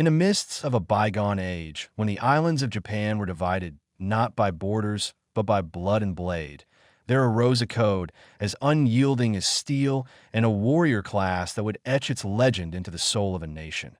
In the midst of a bygone age, when the islands of Japan were divided not by borders, but by blood and blade, there arose a code as unyielding as steel and a warrior class that would etch its legend into the soul of a nation.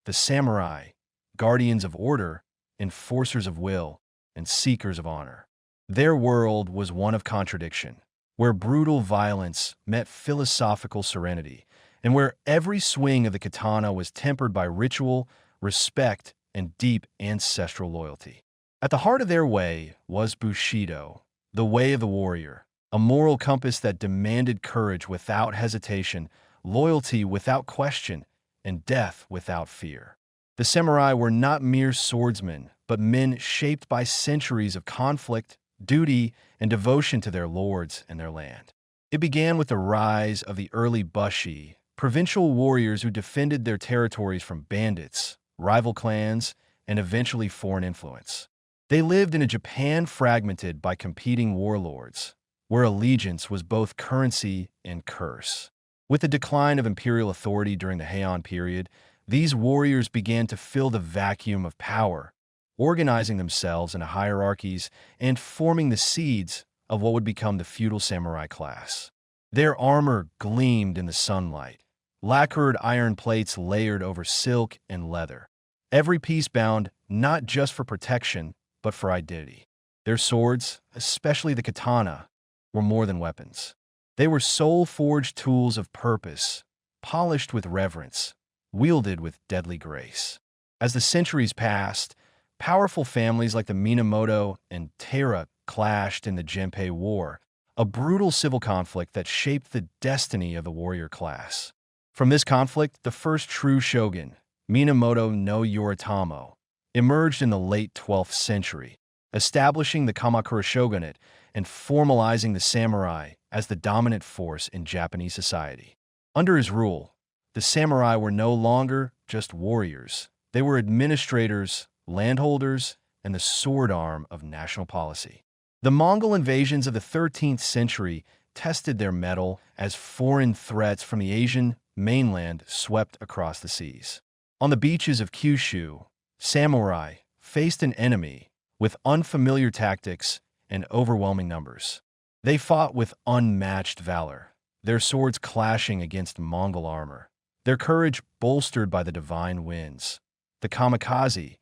The samurai, guardians of order, enforcers of will, and seekers of honor. Their world was one of contradiction, where brutal violence met philosophical serenity, and where every swing of the katana was tempered by ritual, respect, and deep ancestral loyalty. At the heart of their way was Bushido, the way of the warrior, a moral compass that demanded courage without hesitation, loyalty without question, and death without fear. The samurai were not mere swordsmen, but men shaped by centuries of conflict, duty, and devotion to their lords and their land. It began with the rise of the early Bushi, provincial warriors who defended their territories from bandits, rival clans, and eventually foreign influence. They lived in a Japan fragmented by competing warlords, where allegiance was both currency and curse. With the decline of imperial authority during the Heian period, these warriors began to fill the vacuum of power, organizing themselves into hierarchies and forming the seeds of what would become the feudal samurai class. Their armor gleamed in the sunlight, lacquered iron plates layered over silk and leather, every piece bound not just for protection, but for identity. Their swords, especially the katana, were more than weapons. They were soul-forged tools of purpose, polished with reverence, wielded with deadly grace. As the centuries passed, powerful families like the Minamoto and Taira clashed in the Genpei War, a brutal civil conflict that shaped the destiny of the warrior class. From this conflict, the first true shogun, Minamoto no Yoritomo, emerged in the late 12th century, establishing the Kamakura shogunate and formalizing the samurai as the dominant force in Japanese society. Under his rule, the samurai were no longer just warriors. They were administrators, landholders, and the sword arm of national policy. The Mongol invasions of the 13th century tested their mettle as foreign threats from the Asian mainland swept across the seas. On the beaches of Kyushu, samurai faced an enemy with unfamiliar tactics and overwhelming numbers. They fought with unmatched valor, their swords clashing against Mongol armor, their courage bolstered by the divine winds. The kamikaze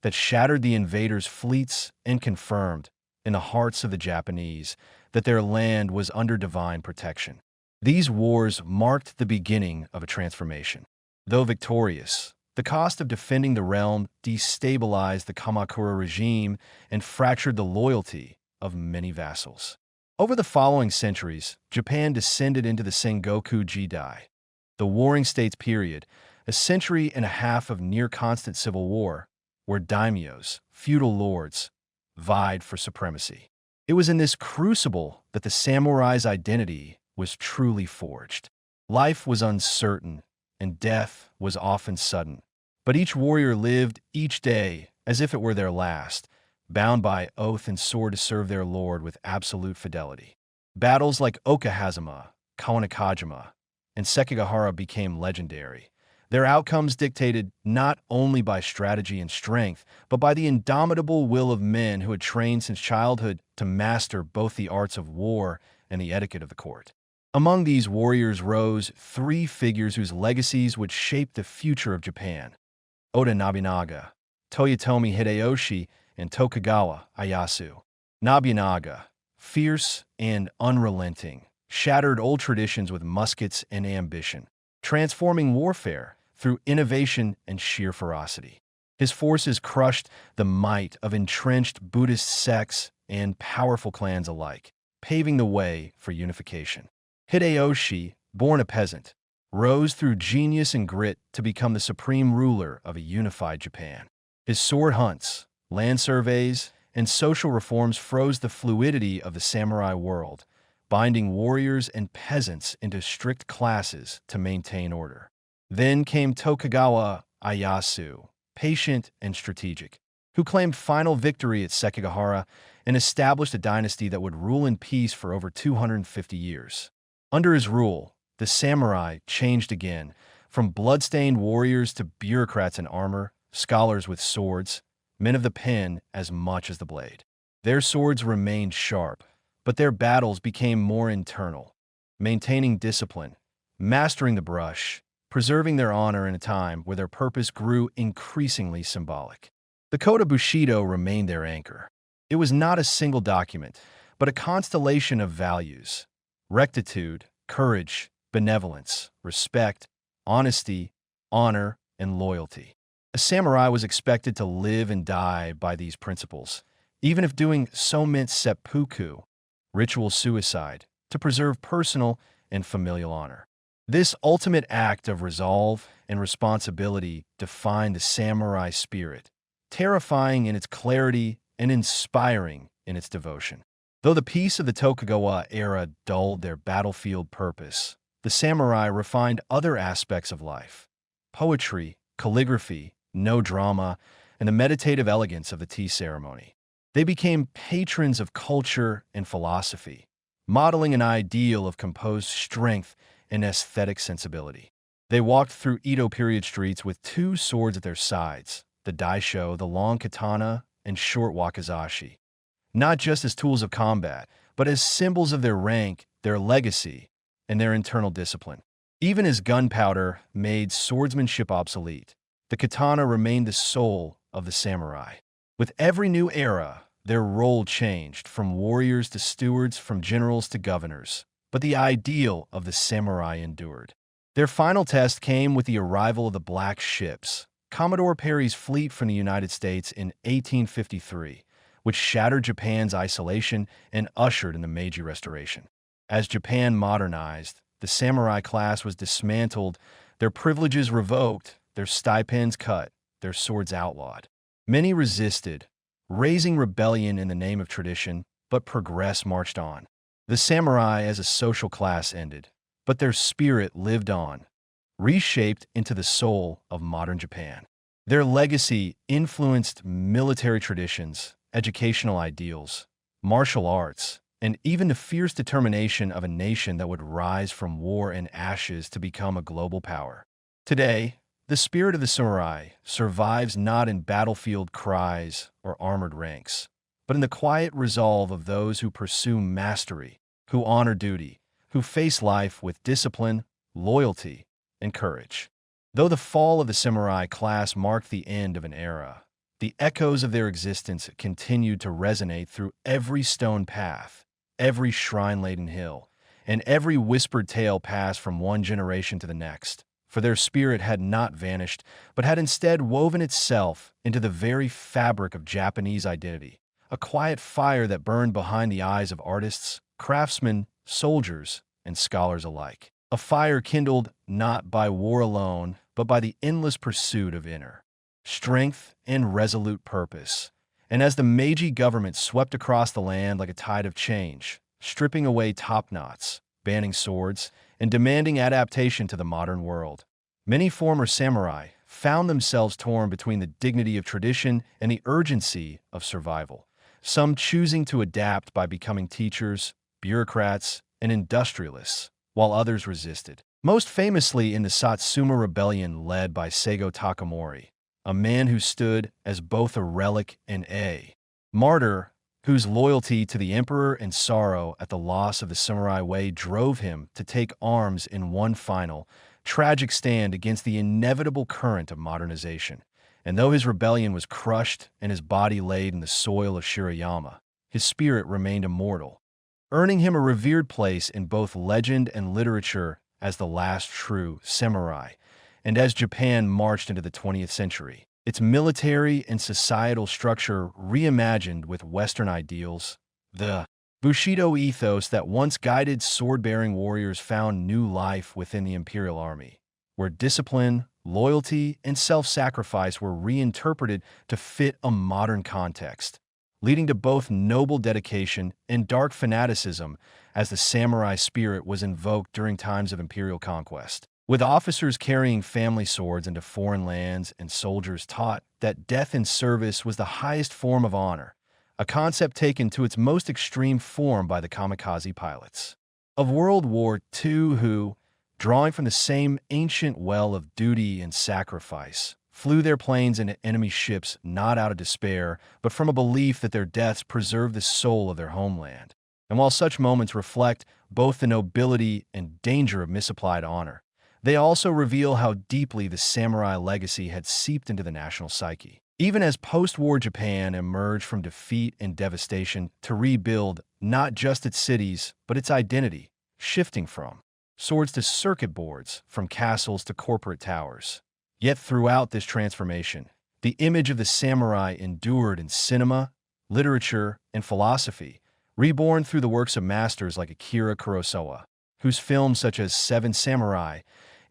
that shattered the invaders' fleets and confirmed, in the hearts of the Japanese, that their land was under divine protection. These wars marked the beginning of a transformation. Though victorious, the cost of defending the realm destabilized the Kamakura regime and fractured the loyalty of many vassals. Over the following centuries, Japan descended into the Sengoku Jidai, the Warring States period, a century and a half of near-constant civil war, where daimyos, feudal lords, vied for supremacy. It was in this crucible that the samurai's identity was truly forged. Life was uncertain, and death was often sudden. But each warrior lived each day as if it were their last, bound by oath and sword to serve their lord with absolute fidelity. Battles like Okahazama, Kawanakajima, and Sekigahara became legendary. Their outcomes dictated not only by strategy and strength, but by the indomitable will of men who had trained since childhood to master both the arts of war and the etiquette of the court. Among these warriors rose three figures whose legacies would shape the future of Japan: Oda Nobunaga, Toyotomi Hideyoshi, and Tokugawa Ieyasu. Nobunaga, fierce and unrelenting, shattered old traditions with muskets and ambition, transforming warfare through innovation and sheer ferocity. His forces crushed the might of entrenched Buddhist sects and powerful clans alike, paving the way for unification. Hideyoshi, born a peasant, rose through genius and grit to become the supreme ruler of a unified Japan. His sword hunts, land surveys, and social reforms froze the fluidity of the samurai world, binding warriors and peasants into strict classes to maintain order. Then came Tokugawa Ieyasu, patient and strategic, who claimed final victory at Sekigahara and established a dynasty that would rule in peace for over 250 years. Under his rule, the samurai changed again, from blood-stained warriors to bureaucrats in armor, scholars with swords, men of the pen as much as the blade. Their swords remained sharp, but their battles became more internal, maintaining discipline, mastering the brush, preserving their honor in a time where their purpose grew increasingly symbolic. The Code of Bushido remained their anchor. It was not a single document, but a constellation of values: rectitude, courage, benevolence, respect, honesty, honor, and loyalty. A samurai was expected to live and die by these principles, even if doing so meant seppuku, ritual suicide, to preserve personal and familial honor. This ultimate act of resolve and responsibility defined the samurai spirit, terrifying in its clarity and inspiring in its devotion. Though the peace of the Tokugawa era dulled their battlefield purpose, the samurai refined other aspects of life: poetry, calligraphy, no drama, and the meditative elegance of the tea ceremony. They became patrons of culture and philosophy, modeling an ideal of composed strength and aesthetic sensibility. They walked through Edo period streets with two swords at their sides, the daisho, the long katana, and short wakizashi, not just as tools of combat, but as symbols of their rank, their legacy, and their internal discipline. Even as gunpowder made swordsmanship obsolete, the katana remained the soul of the samurai. With every new era, their role changed, from warriors to stewards, from generals to governors, but the ideal of the samurai endured. Their final test came with the arrival of the Black Ships, Commodore Perry's fleet from the United States in 1853, which shattered Japan's isolation and ushered in the Meiji Restoration. As Japan modernized, the samurai class was dismantled, their privileges revoked, their stipends cut, their swords outlawed. Many resisted, raising rebellion in the name of tradition, but progress marched on. The samurai as a social class ended, but their spirit lived on, reshaped into the soul of modern Japan. Their legacy influenced military traditions, educational ideals, martial arts, and even the fierce determination of a nation that would rise from war and ashes to become a global power. Today, the spirit of the samurai survives not in battlefield cries or armored ranks, but in the quiet resolve of those who pursue mastery, who honor duty, who face life with discipline, loyalty, and courage. Though the fall of the samurai class marked the end of an era, the echoes of their existence continued to resonate through every stone path, every shrine-laden hill, and every whispered tale passed from one generation to the next. For their spirit had not vanished, but had instead woven itself into the very fabric of Japanese identity, a quiet fire that burned behind the eyes of artists, craftsmen, soldiers, and scholars alike. A fire kindled not by war alone, but by the endless pursuit of inner strength and resolute purpose. And as the Meiji government swept across the land like a tide of change, stripping away top knots, banning swords, and demanding adaptation to the modern world, many former samurai found themselves torn between the dignity of tradition and the urgency of survival, some choosing to adapt by becoming teachers, bureaucrats, and industrialists, while others resisted. Most famously in the Satsuma Rebellion led by Seigo Takamori, a man who stood as both a relic and a martyr, whose loyalty to the emperor and sorrow at the loss of the samurai way drove him to take arms in one final, tragic stand against the inevitable current of modernization. And though his rebellion was crushed and his body laid in the soil of Shirayama, his spirit remained immortal, earning him a revered place in both legend and literature as the last true samurai. And as Japan marched into the 20th century, its military and societal structure reimagined with Western ideals, the Bushido ethos that once guided sword-bearing warriors found new life within the imperial army, where discipline, loyalty, and self-sacrifice were reinterpreted to fit a modern context, leading to both noble dedication and dark fanaticism as the samurai spirit was invoked during times of imperial conquest. With officers carrying family swords into foreign lands and soldiers taught that death in service was the highest form of honor, a concept taken to its most extreme form by the kamikaze pilots of World War II who, drawing from the same ancient well of duty and sacrifice, flew their planes into enemy ships not out of despair, but from a belief that their deaths preserved the soul of their homeland. And while such moments reflect both the nobility and danger of misapplied honor, they also reveal how deeply the samurai legacy had seeped into the national psyche. Even as post-war Japan emerged from defeat and devastation to rebuild not just its cities, but its identity, shifting from swords to circuit boards, from castles to corporate towers. Yet throughout this transformation, the image of the samurai endured in cinema, literature, and philosophy, reborn through the works of masters like Akira Kurosawa, whose films such as Seven Samurai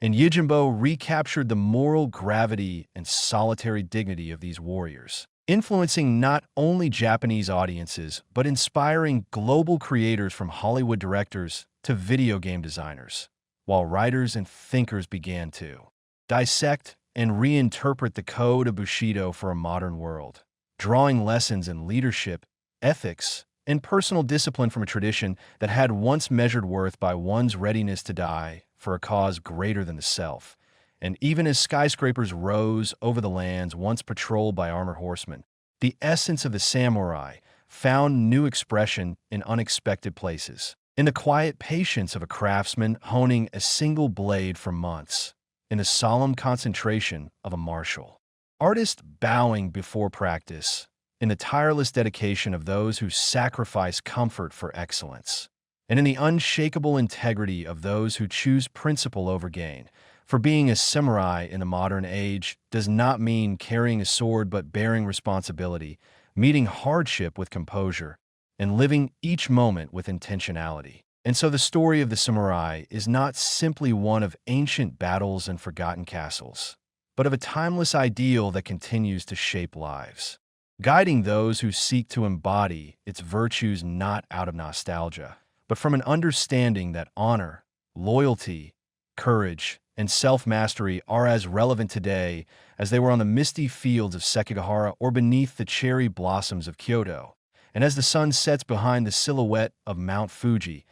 and Yojimbo recaptured the moral gravity and solitary dignity of these warriors, influencing not only Japanese audiences, but inspiring global creators from Hollywood directors to video game designers, while writers and thinkers began to dissect and reinterpret the code of Bushido for a modern world, drawing lessons in leadership, ethics, and personal discipline from a tradition that had once measured worth by one's readiness to die for a cause greater than the self. And even as skyscrapers rose over the lands once patrolled by armored horsemen, the essence of the samurai found new expression in unexpected places. In the quiet patience of a craftsman honing a single blade for months, in the solemn concentration of a martial artist bowing before practice, in the tireless dedication of those who sacrifice comfort for excellence, and in the unshakable integrity of those who choose principle over gain. For being a samurai in the modern age does not mean carrying a sword but bearing responsibility, meeting hardship with composure, and living each moment with intentionality. And so the story of the samurai is not simply one of ancient battles and forgotten castles, but of a timeless ideal that continues to shape lives, guiding those who seek to embody its virtues not out of nostalgia, but from an understanding that honor, loyalty, courage, and self-mastery are as relevant today as they were on the misty fields of Sekigahara or beneath the cherry blossoms of Kyoto. And as the sun sets behind the silhouette of Mount Fuji,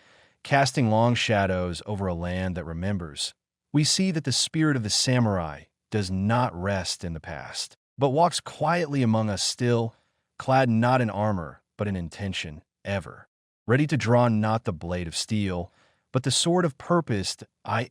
casting long shadows over a land that remembers, we see that the spirit of the samurai does not rest in the past, but walks quietly among us still, clad not in armor, but in intention, ever ready to draw not the blade of steel, but the sword of purpose.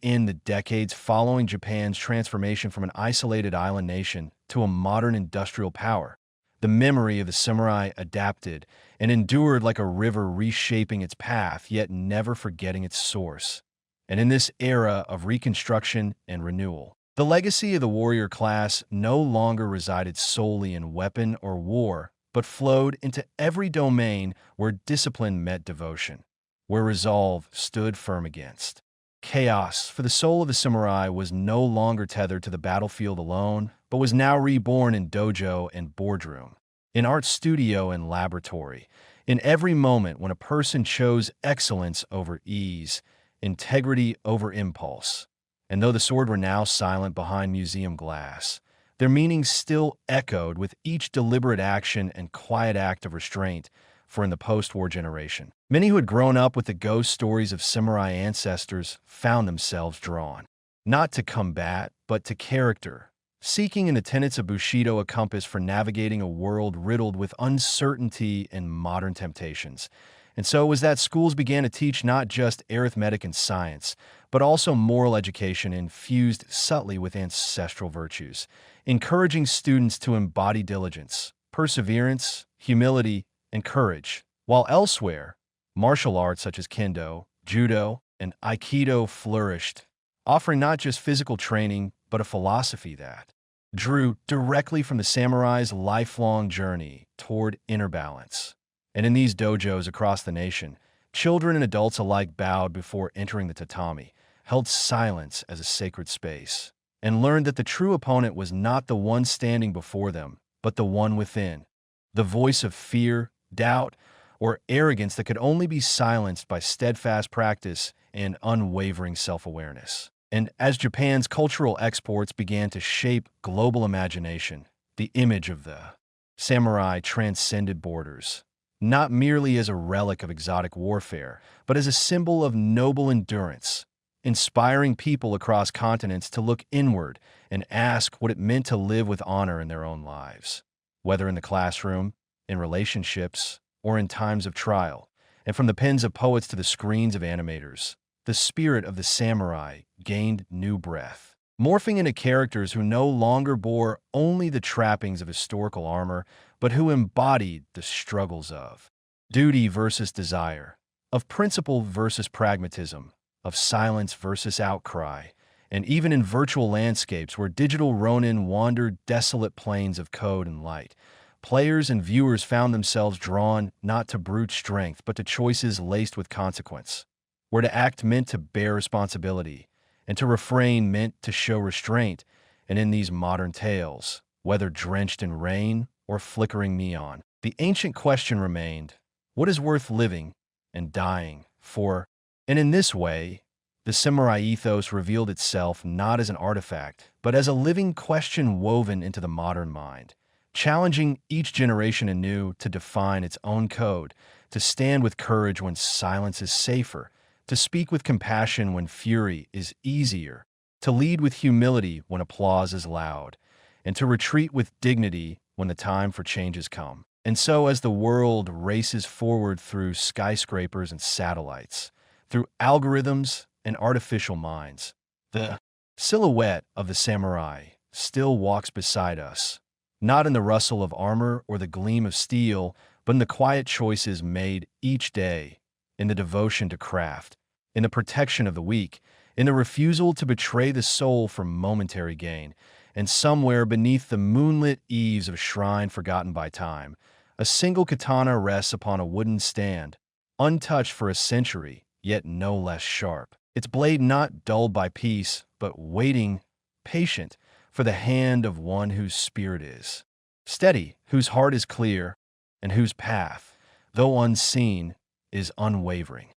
In the decades following Japan's transformation from an isolated island nation to a modern industrial power, the memory of the samurai adapted and endured like a river, reshaping its path, yet never forgetting its source. And in this era of reconstruction and renewal, the legacy of the warrior class no longer resided solely in weapon or war, but flowed into every domain where discipline met devotion, where resolve stood firm against chaos. For the soul of the samurai was no longer tethered to the battlefield alone, but was now reborn in dojo and boardroom, in art studio and laboratory, in every moment when a person chose excellence over ease, integrity over impulse. And though the sword were now silent behind museum glass, their meanings still echoed with each deliberate action and quiet act of restraint. For in the post-war generation, many who had grown up with the ghost stories of samurai ancestors found themselves drawn, not to combat, but to character, seeking in the tenets of Bushido a compass for navigating a world riddled with uncertainty and modern temptations. And so it was that schools began to teach not just arithmetic and science, but also moral education infused subtly with ancestral virtues, encouraging students to embody diligence, perseverance, humility, and courage, while elsewhere, martial arts such as kendo, judo, and aikido flourished, offering not just physical training, but a philosophy that drew directly from the samurai's lifelong journey toward inner balance. And in these dojos across the nation, children and adults alike bowed before entering the tatami, held silence as a sacred space, and learned that the true opponent was not the one standing before them, but the one within, the voice of fear, doubt, or arrogance that could only be silenced by steadfast practice and unwavering self-awareness. And as Japan's cultural exports began to shape global imagination, the image of the samurai transcended borders, not merely as a relic of exotic warfare, but as a symbol of noble endurance, inspiring people across continents to look inward and ask what it meant to live with honor in their own lives, whether in the classroom, in relationships, or in times of trial. And from the pens of poets to the screens of animators, the spirit of the samurai gained new breath, morphing into characters who no longer bore only the trappings of historical armor, but who embodied the struggles of duty versus desire, of principle versus pragmatism, of silence versus outcry, and even in virtual landscapes where digital Ronin wandered desolate plains of code and light, players and viewers found themselves drawn not to brute strength but to choices laced with consequence, where to act meant to bear responsibility, and to refrain meant to show restraint. And in these modern tales, whether drenched in rain or flickering neon, the ancient question remained, what is worth living and dying for? And in this way, the samurai ethos revealed itself not as an artifact, but as a living question woven into the modern mind, challenging each generation anew to define its own code, to stand with courage when silence is safer, to speak with compassion when fury is easier, to lead with humility when applause is loud, and to retreat with dignity when the time for change has come. And so as the world races forward through skyscrapers and satellites, through algorithms and artificial minds, the silhouette of the samurai still walks beside us, not in the rustle of armor or the gleam of steel, but in the quiet choices made each day, in the devotion to craft, in the protection of the weak, in the refusal to betray the soul for momentary gain. And somewhere beneath the moonlit eaves of a shrine forgotten by time, a single katana rests upon a wooden stand, untouched for a century, yet no less sharp. Its blade not dulled by peace, but waiting, patient, for the hand of one whose spirit is steady, whose heart is clear, and whose path, though unseen, is unwavering.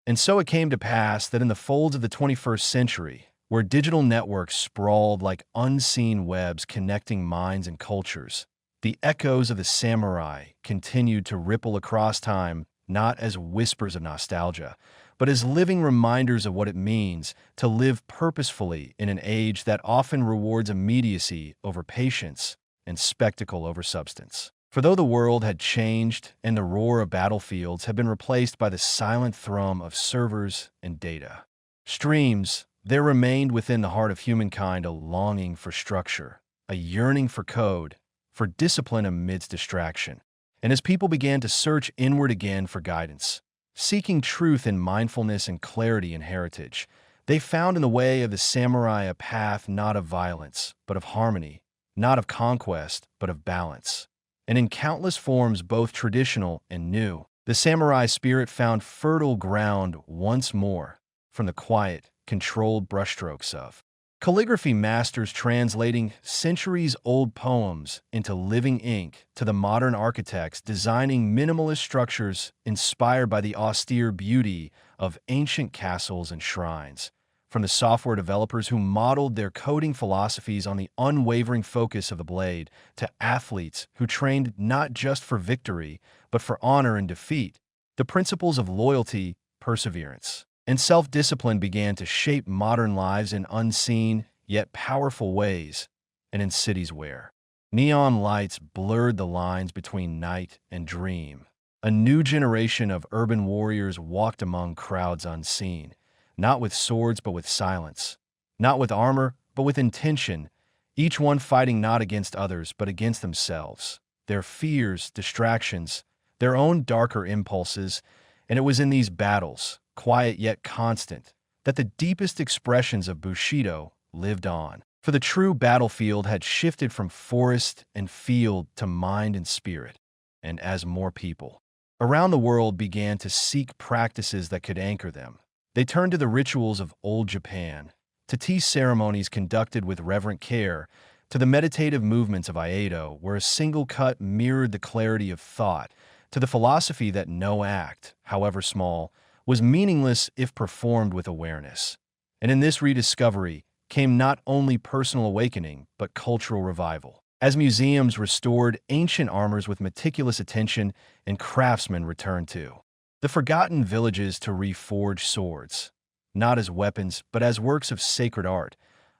And so it came to pass that in the folds of the 21st century, where digital networks sprawled like unseen webs connecting minds and cultures, the echoes of the samurai continued to ripple across time, not as whispers of nostalgia, but as living reminders of what it means to live purposefully in an age that often rewards immediacy over patience and spectacle over substance. For though the world had changed and the roar of battlefields had been replaced by the silent thrum of servers and data streams, there remained within the heart of humankind a longing for structure, a yearning for code, for discipline amidst distraction. And as people began to search inward again for guidance, seeking truth in mindfulness and clarity in heritage, they found in the way of the samurai a path not of violence, but of harmony, not of conquest, but of balance. And in countless forms, both traditional and new, the samurai spirit found fertile ground once more, from the quiet, controlled brushstrokes of calligraphy masters translating centuries-old poems into living ink to the modern architects designing minimalist structures inspired by the austere beauty of ancient castles and shrines, from the software developers who modeled their coding philosophies on the unwavering focus of the blade, to athletes who trained not just for victory, but for honor and defeat. The principles of loyalty, perseverance, and self-discipline began to shape modern lives in unseen yet powerful ways, and in cities where neon lights blurred the lines between night and dream. A new generation of urban warriors walked among crowds unseen, not with swords but with silence, not with armor but with intention, each one fighting not against others but against themselves, their fears, distractions, their own darker impulses. And it was in these battles, quiet yet constant, that the deepest expressions of Bushido lived on. For the true battlefield had shifted from forest and field to mind and spirit. And as more people around the world began to seek practices that could anchor them, they turned to the rituals of old Japan, to tea ceremonies conducted with reverent care, to the meditative movements of Aido, where a single cut mirrored the clarity of thought, to the philosophy that no act, however small, was meaningless if performed with awareness. And in this rediscovery came not only personal awakening, but cultural revival, as museums restored ancient armors with meticulous attention and craftsmen returned to the forgotten villages to reforge swords, not as weapons, but as works of sacred art,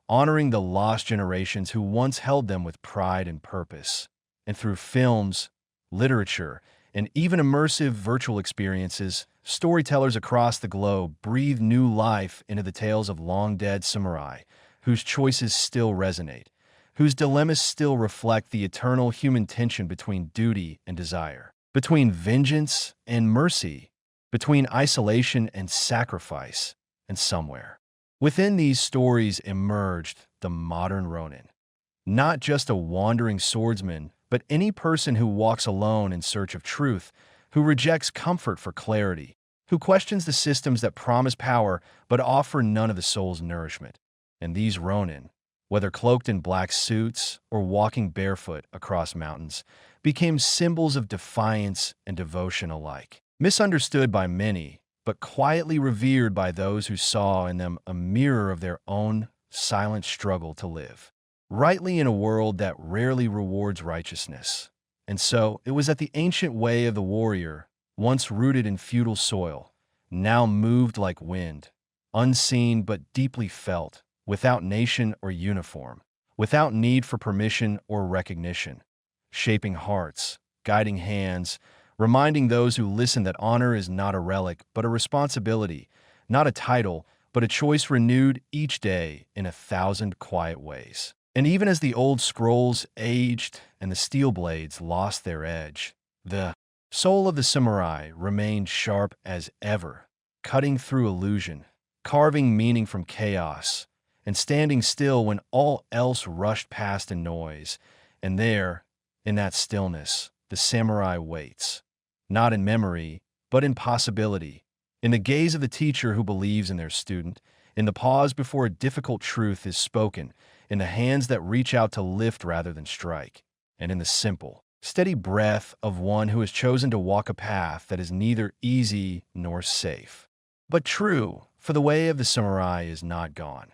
honoring the lost generations who once held them with pride and purpose. And through films, literature, and even immersive virtual experiences, storytellers across the globe breathe new life into the tales of long-dead samurai, whose choices still resonate, whose dilemmas still reflect the eternal human tension between duty and desire, between vengeance and mercy, between isolation and sacrifice, and somewhere within these stories emerged the modern Ronin. Not just a wandering swordsman, but any person who walks alone in search of truth, who rejects comfort for clarity, who questions the systems that promise power but offer none of the soul's nourishment. And these Ronin, whether cloaked in black suits or walking barefoot across mountains, became symbols of defiance and devotion alike. Misunderstood by many, but quietly revered by those who saw in them a mirror of their own silent struggle to live rightly in a world that rarely rewards righteousness. And so, it was that the ancient way of the warrior, once rooted in feudal soil, now moved like wind, unseen but deeply felt, without nation or uniform, without need for permission or recognition, shaping hearts, guiding hands, reminding those who listen that honor is not a relic but a responsibility, not a title, but a choice renewed each day in 1,000 quiet ways. And even as the old scrolls aged and the steel blades lost their edge, the soul of the samurai remained sharp as ever, cutting through illusion, carving meaning from chaos, and standing still when all else rushed past in noise. And there, in that stillness, the samurai waits, not in memory, but in possibility, in the gaze of the teacher who believes in their student, in the pause before a difficult truth is spoken, in the hands that reach out to lift rather than strike, and in the simple, steady breath of one who has chosen to walk a path that is neither easy nor safe, but true, for the way of the samurai is not gone.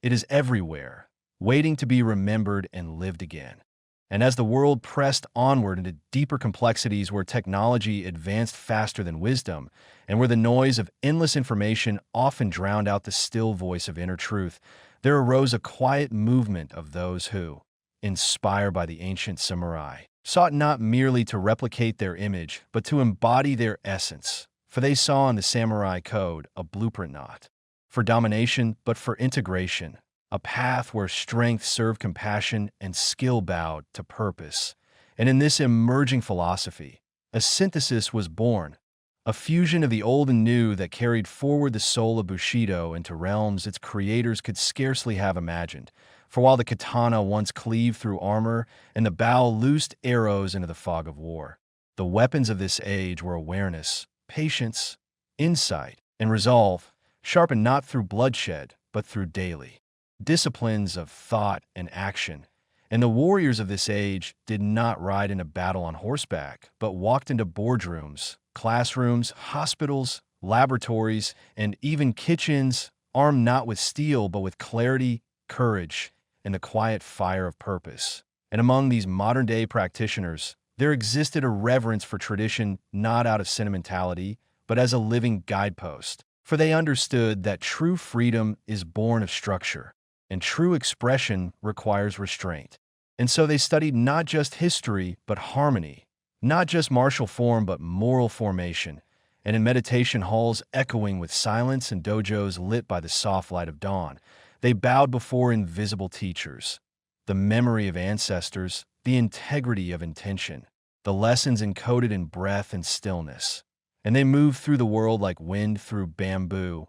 It is everywhere, waiting to be remembered and lived again. And as the world pressed onward into deeper complexities where technology advanced faster than wisdom, and where the noise of endless information often drowned out the still voice of inner truth, there arose a quiet movement of those who, inspired by the ancient samurai, sought not merely to replicate their image, but to embody their essence. For they saw in the samurai code a blueprint not for domination, but for integration, a path where strength served compassion and skill bowed to purpose. And in this emerging philosophy, a synthesis was born, a fusion of the old and new that carried forward the soul of Bushido into realms its creators could scarcely have imagined. For while the katana once cleaved through armor and the bow loosed arrows into the fog of war, the weapons of this age were awareness, patience, insight, and resolve, sharpened not through bloodshed, but through daily disciplines of thought and action. And the warriors of this age did not ride into battle on horseback, but walked into boardrooms, classrooms, hospitals, laboratories, and even kitchens, armed not with steel, but with clarity, courage, and the quiet fire of purpose. And among these modern-day practitioners, there existed a reverence for tradition not out of sentimentality, but as a living guidepost. For they understood that true freedom is born of structure, and true expression requires restraint. And so they studied not just history, but harmony, not just martial form, but moral formation, and in meditation halls echoing with silence and dojos lit by the soft light of dawn, they bowed before invisible teachers, the memory of ancestors, the integrity of intention, the lessons encoded in breath and stillness. And they moved through the world like wind through bamboo,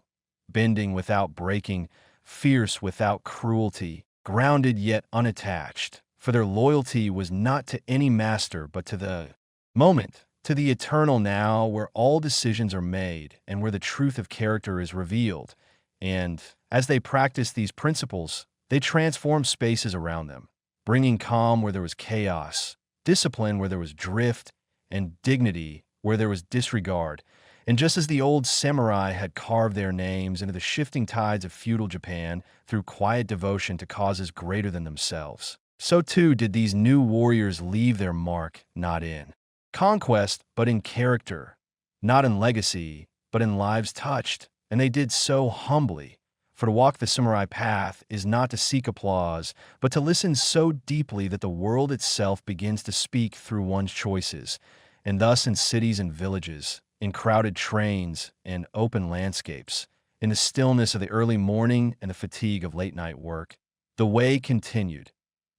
bending without breaking, fierce without cruelty, grounded yet unattached, for their loyalty was not to any master but to the moment, to the eternal now where all decisions are made and where the truth of character is revealed. And as they practiced these principles, they transformed spaces around them, bringing calm where there was chaos, discipline where there was drift, and dignity where there was disregard. And just as the old samurai had carved their names into the shifting tides of feudal Japan through quiet devotion to causes greater than themselves, so too did these new warriors leave their mark not in conquest, but in character, not in legacy, but in lives touched. and they did so humbly. For to walk the samurai path is not to seek applause, but to listen so deeply that the world itself begins to speak through one's choices. And thus in cities and villages, in crowded trains and open landscapes, in the stillness of the early morning and the fatigue of late-night work, the way continued,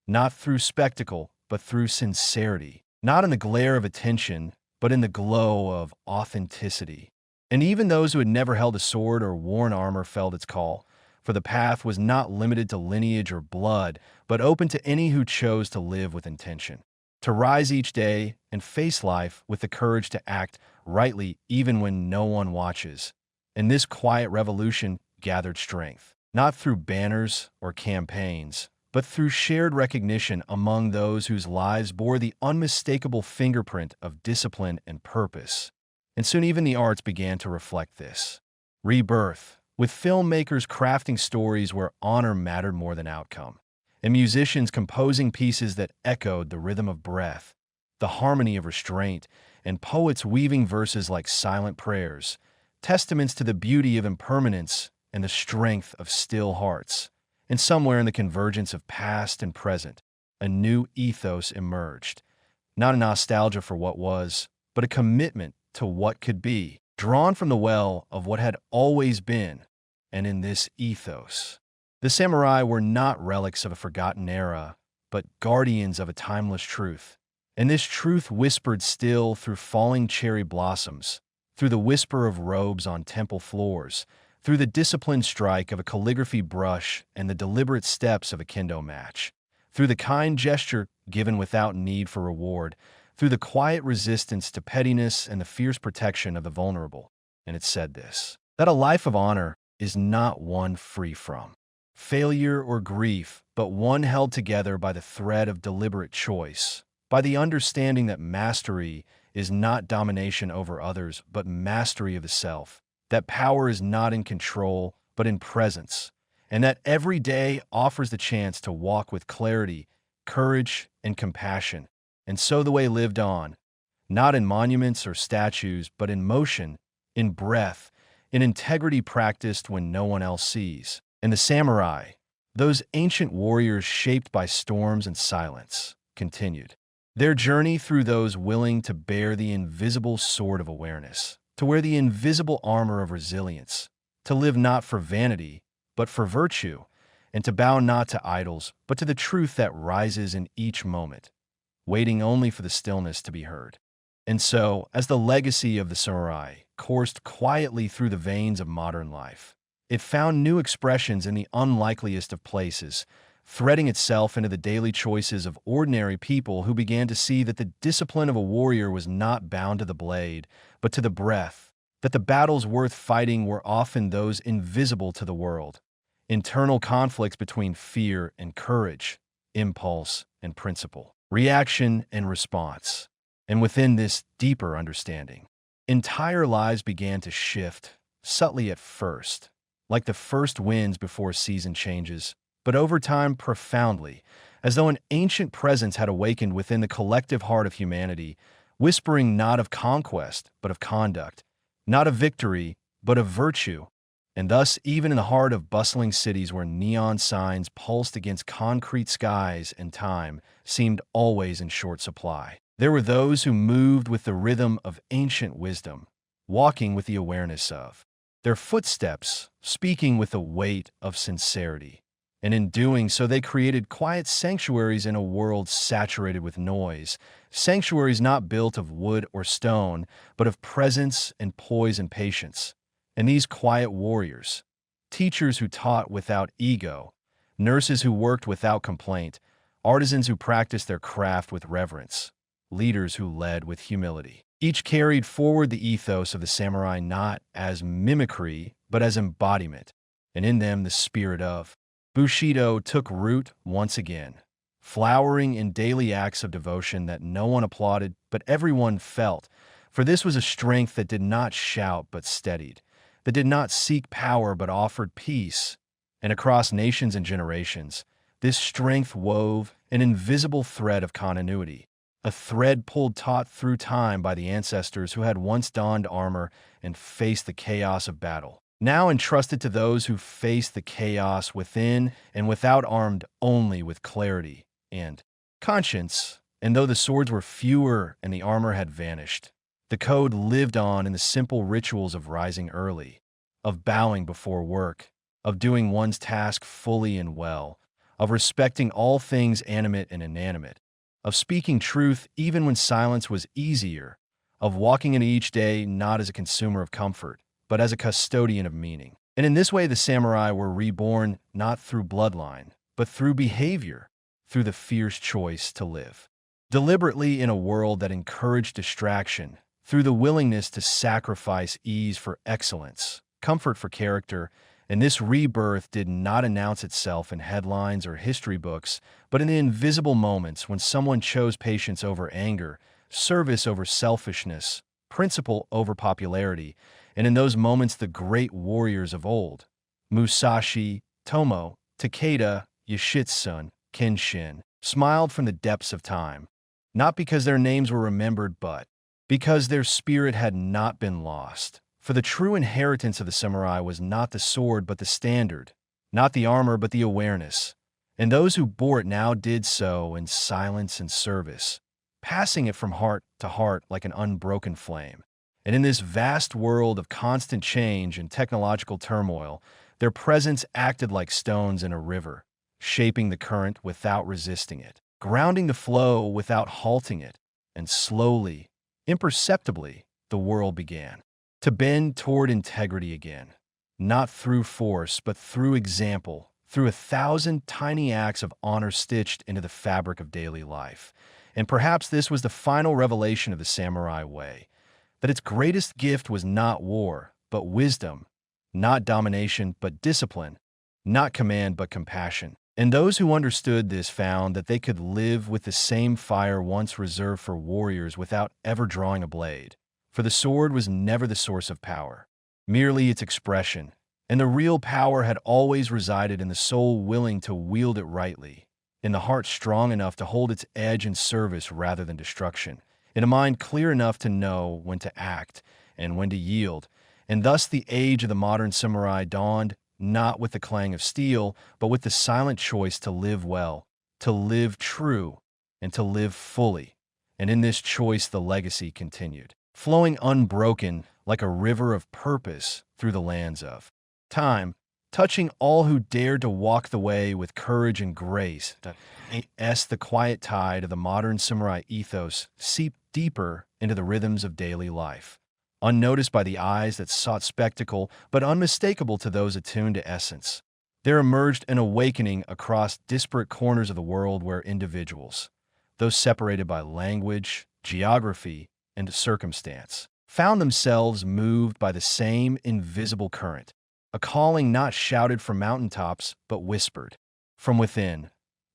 not through spectacle, but through sincerity, not in the glare of attention, but in the glow of authenticity. And even those who had never held a sword or worn armor felt its call, for the path was not limited to lineage or blood, but open to any who chose to live with intention, to rise each day and face life with the courage to act rightly even when no one watches. And this quiet revolution gathered strength, not through banners or campaigns, but through shared recognition among those whose lives bore the unmistakable fingerprint of discipline and purpose. And soon even the arts began to reflect this. Rebirth, with filmmakers crafting stories where honor mattered more than outcome, and musicians composing pieces that echoed the rhythm of breath, the harmony of restraint, and poets weaving verses like silent prayers, testaments to the beauty of impermanence and the strength of still hearts. And somewhere in the convergence of past and present, a new ethos emerged. Not a nostalgia for what was, but a commitment to what could be, drawn from the well of what had always been. And in this ethos, the samurai were not relics of a forgotten era, but guardians of a timeless truth. And this truth whispered still through falling cherry blossoms, through the whisper of robes on temple floors, through the disciplined strike of a calligraphy brush and the deliberate steps of a kendo match, through the kind gesture given without need for reward, through the quiet resistance to pettiness and the fierce protection of the vulnerable. And it said this, that a life of honor is not one free from failure or grief, but one held together by the thread of deliberate choice, by the understanding that mastery is not domination over others, but mastery of the self, that power is not in control, but in presence, and that every day offers the chance to walk with clarity, courage, and compassion. And so the way lived on, not in monuments or statues, but in motion, in breath, in integrity practiced when no one else sees. And the samurai, those ancient warriors shaped by storms and silence, continued their journey through those willing to bear the invisible sword of awareness, to wear the invisible armor of resilience, to live not for vanity, but for virtue, and to bow not to idols, but to the truth that rises in each moment, waiting only for the stillness to be heard. And so, as the legacy of the samurai coursed quietly through the veins of modern life, it found new expressions in the unlikeliest of places, threading itself into the daily choices of ordinary people who began to see that the discipline of a warrior was not bound to the blade, but to the breath, that the battles worth fighting were often those invisible to the world, internal conflicts between fear and courage, impulse and principle, reaction and response. And within this deeper understanding, entire lives began to shift, subtly at first, like the first winds before season changes, but over time profoundly, as though an ancient presence had awakened within the collective heart of humanity, whispering not of conquest, but of conduct, not of victory, but of virtue. And thus, even in the heart of bustling cities where neon signs pulsed against concrete skies and time seemed always in short supply, there were those who moved with the rhythm of ancient wisdom, walking with the awareness of their footsteps, speaking with the weight of sincerity. And in doing so, they created quiet sanctuaries in a world saturated with noise, sanctuaries not built of wood or stone, but of presence and poise and patience. And these quiet warriors, teachers who taught without ego, nurses who worked without complaint, artisans who practiced their craft with reverence, leaders who led with humility, each carried forward the ethos of the samurai not as mimicry, but as embodiment, and in them the spirit of Bushido took root once again, flowering in daily acts of devotion that no one applauded, but everyone felt, for this was a strength that did not shout but steadied, that did not seek power but offered peace. And across nations and generations, this strength wove an invisible thread of continuity, a thread pulled taut through time by the ancestors who had once donned armor and faced the chaos of battle. now entrusted to those who face the chaos within and without, armed only with clarity and conscience. And though the swords were fewer and the armor had vanished, the code lived on in the simple rituals of rising early, of bowing before work, of doing one's task fully and well, of respecting all things animate and inanimate, of speaking truth even when silence was easier, of walking into each day not as a consumer of comfort, but as a custodian of meaning. And in this way, the samurai were reborn not through bloodline, but through behavior, through the fierce choice to live deliberately in a world that encouraged distraction, through the willingness to sacrifice ease for excellence, comfort for character. And this rebirth did not announce itself in headlines or history books, but in the invisible moments when someone chose patience over anger, service over selfishness, principle over popularity. And in those moments, the great warriors of old, Musashi, Tomo, Takeda, Yoshitsun, Kenshin, smiled from the depths of time, not because their names were remembered, but because their spirit had not been lost. For the true inheritance of the samurai was not the sword but the standard, not the armor but the awareness. And those who bore it now did so in silence and service, passing it from heart to heart like an unbroken flame. And in this vast world of constant change and technological turmoil, their presence acted like stones in a river, shaping the current without resisting it, grounding the flow without halting it. And slowly, imperceptibly, the world began to bend toward integrity again, not through force, but through example, through 1,000 tiny acts of honor stitched into the fabric of daily life. And perhaps this was the final revelation of the samurai way, that its greatest gift was not war, but wisdom, not domination, but discipline, not command, but compassion. And those who understood this found that they could live with the same fire once reserved for warriors without ever drawing a blade. For the sword was never the source of power, merely its expression, and the real power had always resided in the soul willing to wield it rightly, in the heart strong enough to hold its edge in service rather than destruction, in a mind clear enough to know when to act and when to yield. And thus the age of the modern samurai dawned, not with the clang of steel, but with the silent choice to live well, to live true, and to live fully. And in this choice the legacy continued, flowing unbroken like a river of purpose through the lands of time, touching all who dared to walk the way with courage and grace. The quiet tide of the modern samurai ethos seeped deeper into the rhythms of daily life, unnoticed by the eyes that sought spectacle, but unmistakable to those attuned to essence. There emerged an awakening across disparate corners of the world where individuals, those separated by language, geography, and circumstance, found themselves moved by the same invisible current, a calling not shouted from mountaintops, but whispered from within,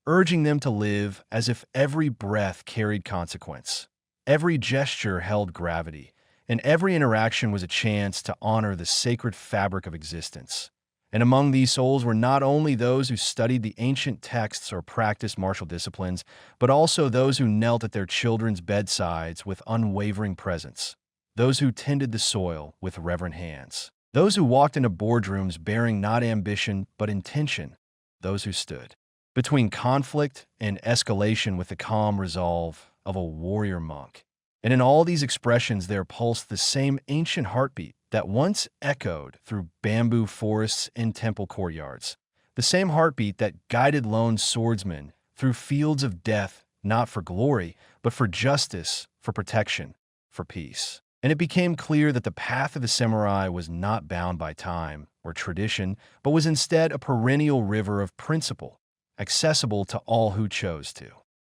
urging them to live as if every breath carried consequence, every gesture held gravity, and every interaction was a chance to honor the sacred fabric of existence. And among these souls were not only those who studied the ancient texts or practiced martial disciplines, but also those who knelt at their children's bedsides with unwavering presence, those who tended the soil with reverent hands, those who walked into boardrooms bearing not ambition but intention, those who stood between conflict and escalation with the calm resolve of a warrior monk. And in all these expressions there pulsed the same ancient heartbeat that once echoed through bamboo forests and temple courtyards, the same heartbeat that guided lone swordsmen through fields of death, not for glory, but for justice, for protection, for peace. And it became clear that the path of the samurai was not bound by time or tradition, but was instead a perennial river of principle, accessible to all who chose to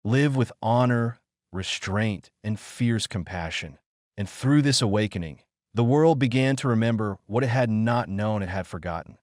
live with honor, restraint, and fierce compassion. And through this awakening, the world began to remember what it had not known it had forgotten,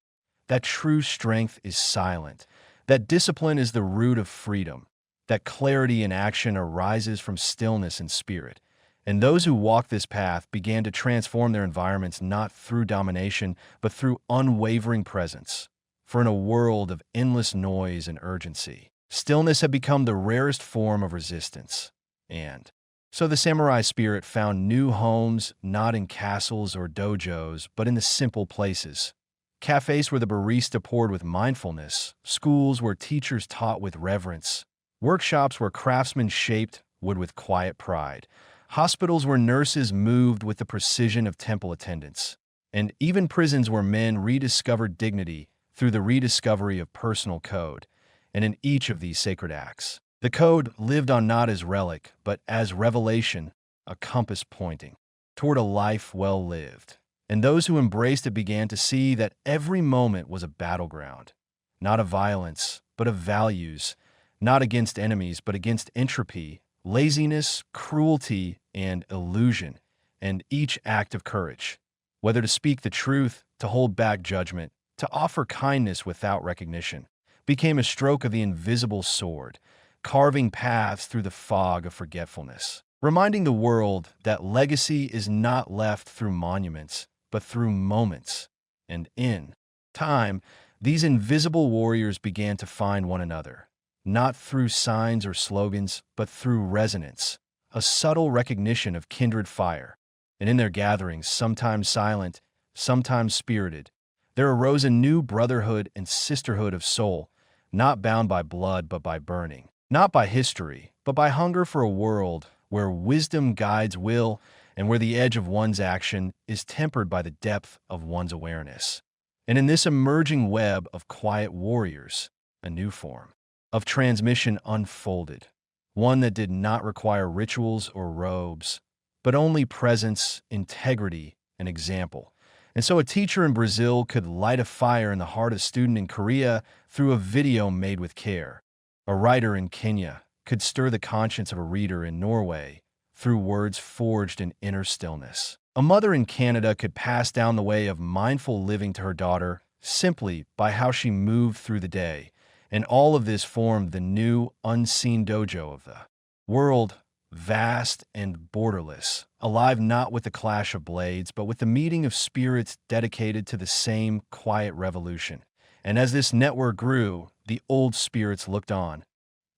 that true strength is silent, that discipline is the root of freedom, that clarity in action arises from stillness in spirit. And those who walked this path began to transform their environments not through domination, but through unwavering presence. For in a world of endless noise and urgency, stillness had become the rarest form of resistance. And so the samurai spirit found new homes not in castles or dojos, but in the simple places, cafes where the barista poured with mindfulness, schools where teachers taught with reverence, workshops where craftsmen shaped wood with quiet pride, hospitals where nurses moved with the precision of temple attendants, and even prisons where men rediscovered dignity through the rediscovery of personal code. And in each of these sacred acts, the code lived on not as relic, but as revelation, a compass pointing toward a life well lived. And those who embraced it began to see that every moment was a battleground, not of violence, but of values, not against enemies, but against entropy, laziness, cruelty, and illusion, and each act of courage, whether to speak the truth, to hold back judgment, to offer kindness without recognition, became a stroke of the invisible sword, carving paths through the fog of forgetfulness, reminding the world that legacy is not left through monuments, but through moments. And in time, these invisible warriors began to find one another, not through signs or slogans, but through resonance, a subtle recognition of kindred fire. And in their gatherings, sometimes silent, sometimes spirited, there arose a new brotherhood and sisterhood of soul, not bound by blood but by burning, not by history, but by hunger for a world where wisdom guides will and where the edge of one's action is tempered by the depth of one's awareness. And in this emerging web of quiet warriors, a new form of transmission unfolded, one that did not require rituals or robes, but only presence, integrity, and example. And so a teacher in Brazil could light a fire in the heart of a student in Korea through a video made with care. A writer in Kenya could stir the conscience of a reader in Norway through words forged in inner stillness. A mother in Canada could pass down the way of mindful living to her daughter simply by how she moved through the day. And all of this formed the new, unseen dojo of the world, vast and borderless, alive not with the clash of blades, but with the meeting of spirits dedicated to the same quiet revolution. And as this network grew, the old spirits looked on,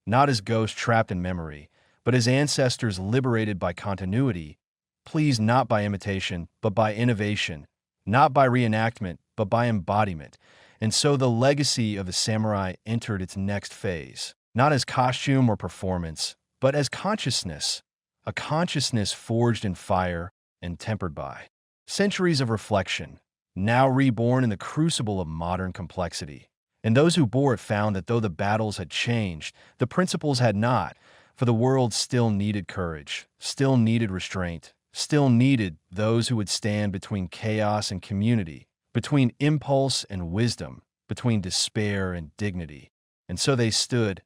not as ghosts trapped in memory, but as ancestors liberated by continuity, pleased not by imitation, but by innovation, not by reenactment, but by embodiment. And so the legacy of the samurai entered its next phase, not as costume or performance, but as consciousness, a consciousness forged in fire and tempered by centuries of reflection, now reborn in the crucible of modern complexity. And those who bore it found that though the battles had changed, the principles had not, for the world still needed courage, still needed restraint, still needed those who would stand between chaos and community, between impulse and wisdom, between despair and dignity. And so they stood,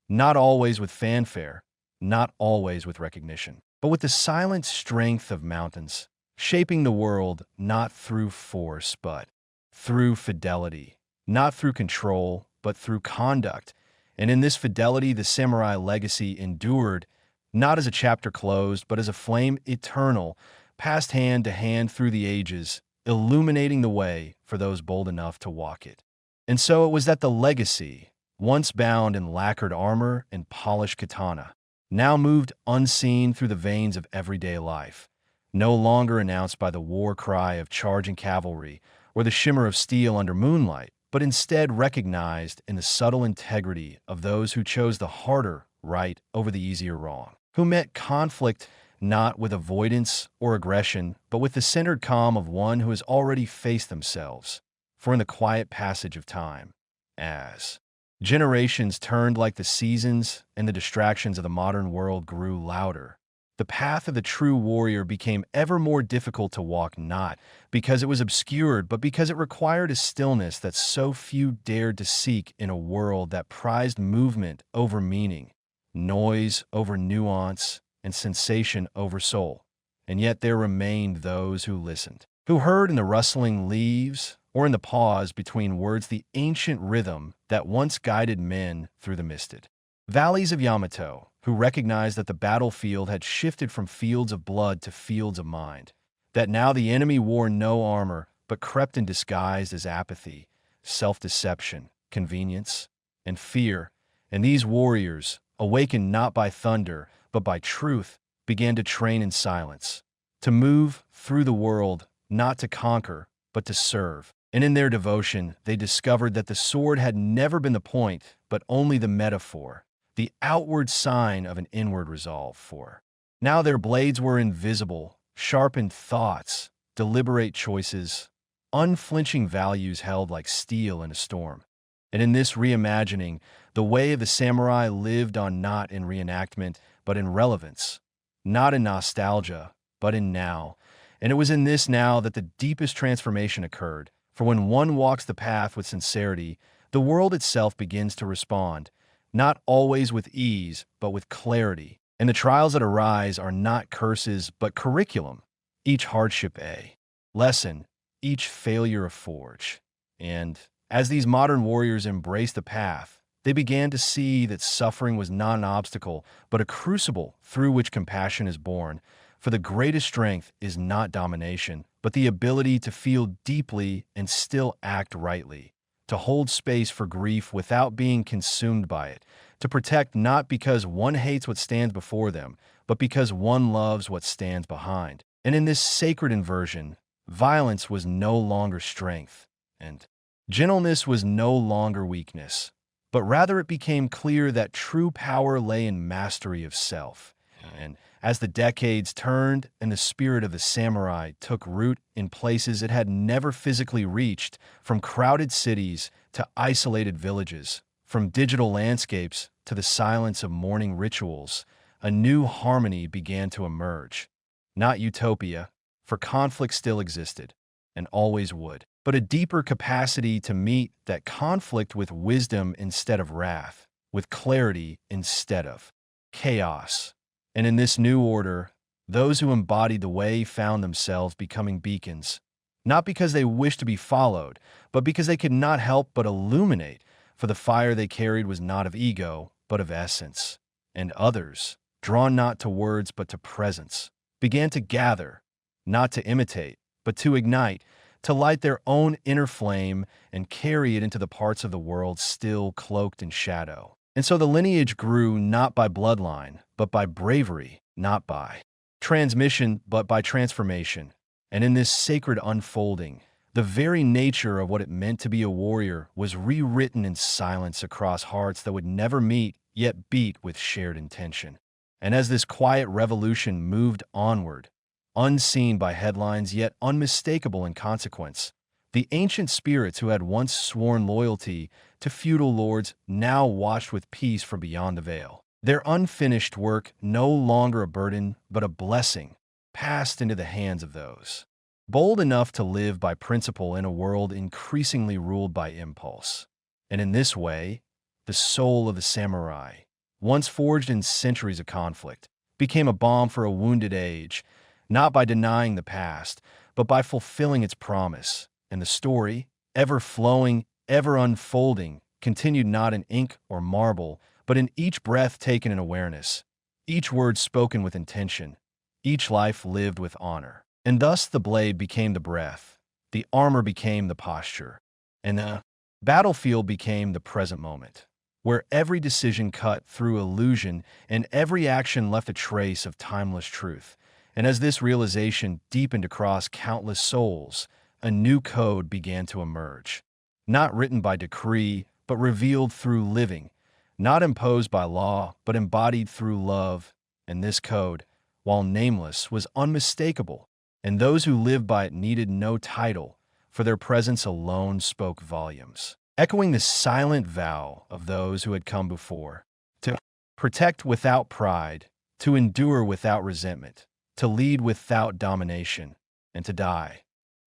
not always with fanfare, not always with recognition, but with the silent strength of mountains, shaping the world not through force, but through fidelity, not through control, but through conduct. And in this fidelity, the samurai legacy endured, not as a chapter closed, but as a flame eternal, passed hand to hand through the ages, illuminating the way for those bold enough to walk it. And so it was that the legacy, once bound in lacquered armor and polished katana, now moved unseen through the veins of everyday life, no longer announced by the war cry of charging cavalry or the shimmer of steel under moonlight, but instead recognized in the subtle integrity of those who chose the harder right over the easier wrong, who met conflict not with avoidance or aggression, but with the centered calm of one who has already faced themselves. For in the quiet passage of time, as generations turned like the seasons and the distractions of the modern world grew louder, the path of the true warrior became ever more difficult to walk, not because it was obscured, but because it required a stillness that so few dared to seek in a world that prized movement over meaning, noise over nuance, and sensation over soul. And yet there remained those who listened, who heard in the rustling leaves or in the pause between words the ancient rhythm that once guided men through the misted valleys of Yamato, who recognized that the battlefield had shifted from fields of blood to fields of mind, that now the enemy wore no armor but crept in disguised as apathy, self-deception, convenience, and fear. And these warriors, awakened not by thunder but by truth, began to train in silence, to move through the world, not to conquer, but to serve. And in their devotion, they discovered that the sword had never been the point, but only the metaphor, the outward sign of an inward resolve for. Now their blades were invisible, sharpened thoughts, deliberate choices, unflinching values held like steel in a storm. And in this reimagining, the way of the samurai lived on not in reenactment, but in relevance, not in nostalgia, but in now. And it was in this now that the deepest transformation occurred. For when one walks the path with sincerity, the world itself begins to respond, not always with ease, but with clarity. And the trials that arise are not curses, but curriculum. Each hardship a lesson, each failure a forge. And as these modern warriors embraced the path, they began to see that suffering was not an obstacle, but a crucible through which compassion is born. For the greatest strength is not domination, but the ability to feel deeply and still act rightly, to hold space for grief without being consumed by it, to protect not because one hates what stands before them, but because one loves what stands behind. And in this sacred inversion, violence was no longer strength, and gentleness was no longer weakness, but rather it became clear that true power lay in mastery of self. And as the decades turned and the spirit of the samurai took root in places it had never physically reached, from crowded cities to isolated villages, from digital landscapes to the silence of morning rituals, a new harmony began to emerge. Not utopia, for conflict still existed, and always would, but a deeper capacity to meet that conflict with wisdom instead of wrath, with clarity instead of chaos. And in this new order, those who embodied the way found themselves becoming beacons, not because they wished to be followed, but because they could not help but illuminate, for the fire they carried was not of ego, but of essence. And others, drawn not to words but to presence, began to gather, not to imitate, but to ignite, to light their own inner flame and carry it into the parts of the world still cloaked in shadow. And so the lineage grew not by bloodline, but by bravery, not by transmission, but by transformation. And in this sacred unfolding, the very nature of what it meant to be a warrior was rewritten in silence across hearts that would never meet, yet beat with shared intention. And as this quiet revolution moved onward, unseen by headlines yet unmistakable in consequence, the ancient spirits who had once sworn loyalty to feudal lords now watched with peace from beyond the veil. Their unfinished work no longer a burden, but a blessing, passed into the hands of those bold enough to live by principle in a world increasingly ruled by impulse. And in this way, the soul of the samurai, once forged in centuries of conflict, became a balm for a wounded age, not by denying the past, but by fulfilling its promise. And the story, ever flowing, ever unfolding, continued not in ink or marble, but in each breath taken in awareness, each word spoken with intention, each life lived with honor. And thus the blade became the breath, the armor became the posture, and the battlefield became the present moment, where every decision cut through illusion and every action left a trace of timeless truth. And as this realization deepened across countless souls, a new code began to emerge, not written by decree, but revealed through living, not imposed by law, but embodied through love. And this code, while nameless, was unmistakable, and those who lived by it needed no title, for their presence alone spoke volumes, echoing the silent vow of those who had come before, to protect without pride, to endure without resentment, to lead without domination, and to die,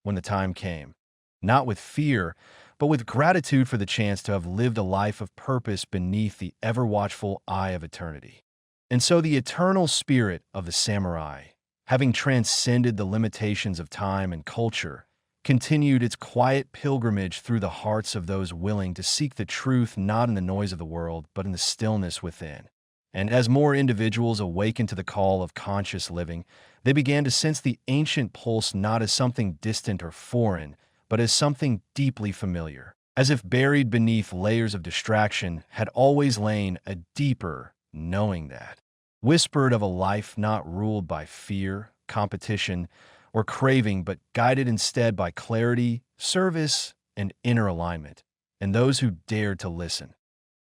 when the time came, not with fear, but with gratitude for the chance to have lived a life of purpose beneath the ever-watchful eye of eternity. And so the eternal spirit of the samurai, having transcended the limitations of time and culture, continued its quiet pilgrimage through the hearts of those willing to seek the truth not in the noise of the world, but in the stillness within. And as more individuals awakened to the call of conscious living, they began to sense the ancient pulse not as something distant or foreign, but as something deeply familiar, as if buried beneath layers of distraction had always lain a deeper knowing that, whispered of a life not ruled by fear, competition, or craving, but guided instead by clarity, service, and inner alignment, and those who dared to listen.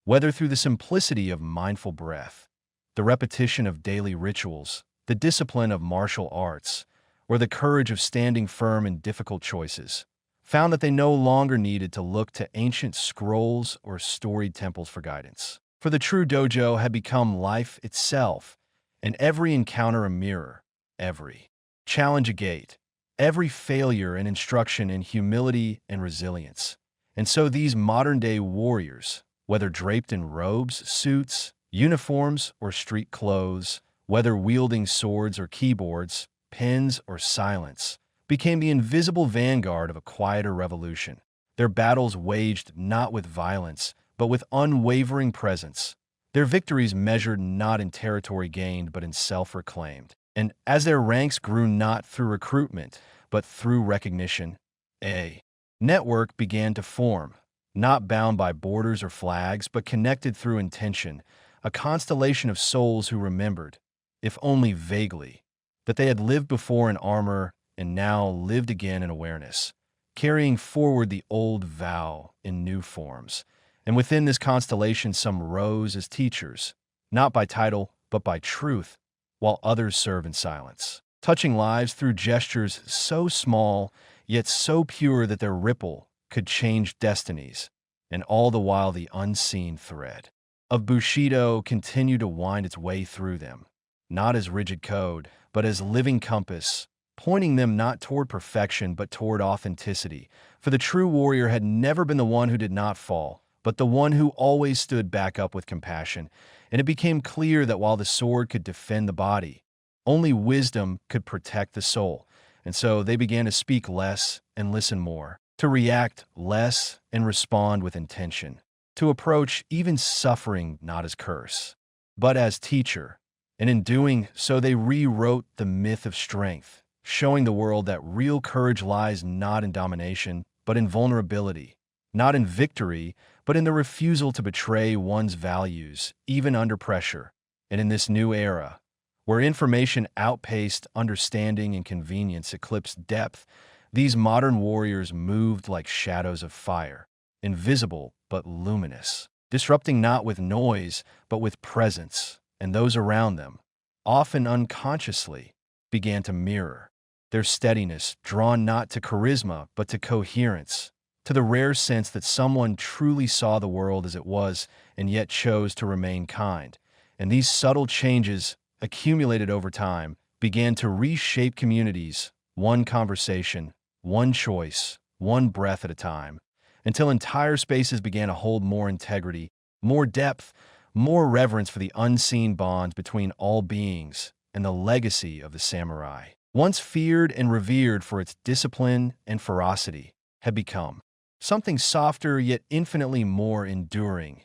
Whether through the simplicity of mindful breath, the repetition of daily rituals, the discipline of martial arts, or the courage of standing firm in difficult choices, found that they no longer needed to look to ancient scrolls or storied temples for guidance. For the true dojo had become life itself, and every encounter a mirror, every challenge a gate, every failure an instruction in humility and resilience. And so these modern-day warriors, whether draped in robes, suits, uniforms, or street clothes, whether wielding swords or keyboards, pens or silence, became the invisible vanguard of a quieter revolution. Their battles waged not with violence, but with unwavering presence. Their victories measured not in territory gained, but in self-reclaimed. And as their ranks grew not through recruitment, but through recognition, a network began to form, not bound by borders or flags, but connected through intention, a constellation of souls who remembered, if only vaguely, that they had lived before in armor and now lived again in awareness, carrying forward the old vow in new forms. And within this constellation some rose as teachers, not by title, but by truth, while others serve in silence, touching lives through gestures so small, yet so pure that their ripple could change destinies, and all the while the unseen thread of Bushido continued to wind its way through them, not as rigid code, but as living compass, pointing them not toward perfection but toward authenticity. For the true warrior had never been the one who did not fall, but the one who always stood back up with compassion. And it became clear that while the sword could defend the body, only wisdom could protect the soul. And so they began to speak less and listen more, to react less and respond with intention, to approach even suffering not as curse, but as teacher. And in doing so, they rewrote the myth of strength, showing the world that real courage lies not in domination, but in vulnerability, not in victory, but in the refusal to betray one's values, even under pressure. And in this new era, where information outpaced understanding and convenience eclipsed depth, these modern warriors moved like shadows of fire, invisible but luminous, disrupting not with noise, but with presence. And those around them, often unconsciously, began to mirror their steadiness, drawn not to charisma, but to coherence, to the rare sense that someone truly saw the world as it was and yet chose to remain kind. And these subtle changes, accumulated over time, began to reshape communities, one conversation, one choice, one breath at a time, until entire spaces began to hold more integrity, more depth, more reverence for the unseen bonds between all beings and the legacy of the samurai, once feared and revered for its discipline and ferocity, had become something softer yet infinitely more enduring,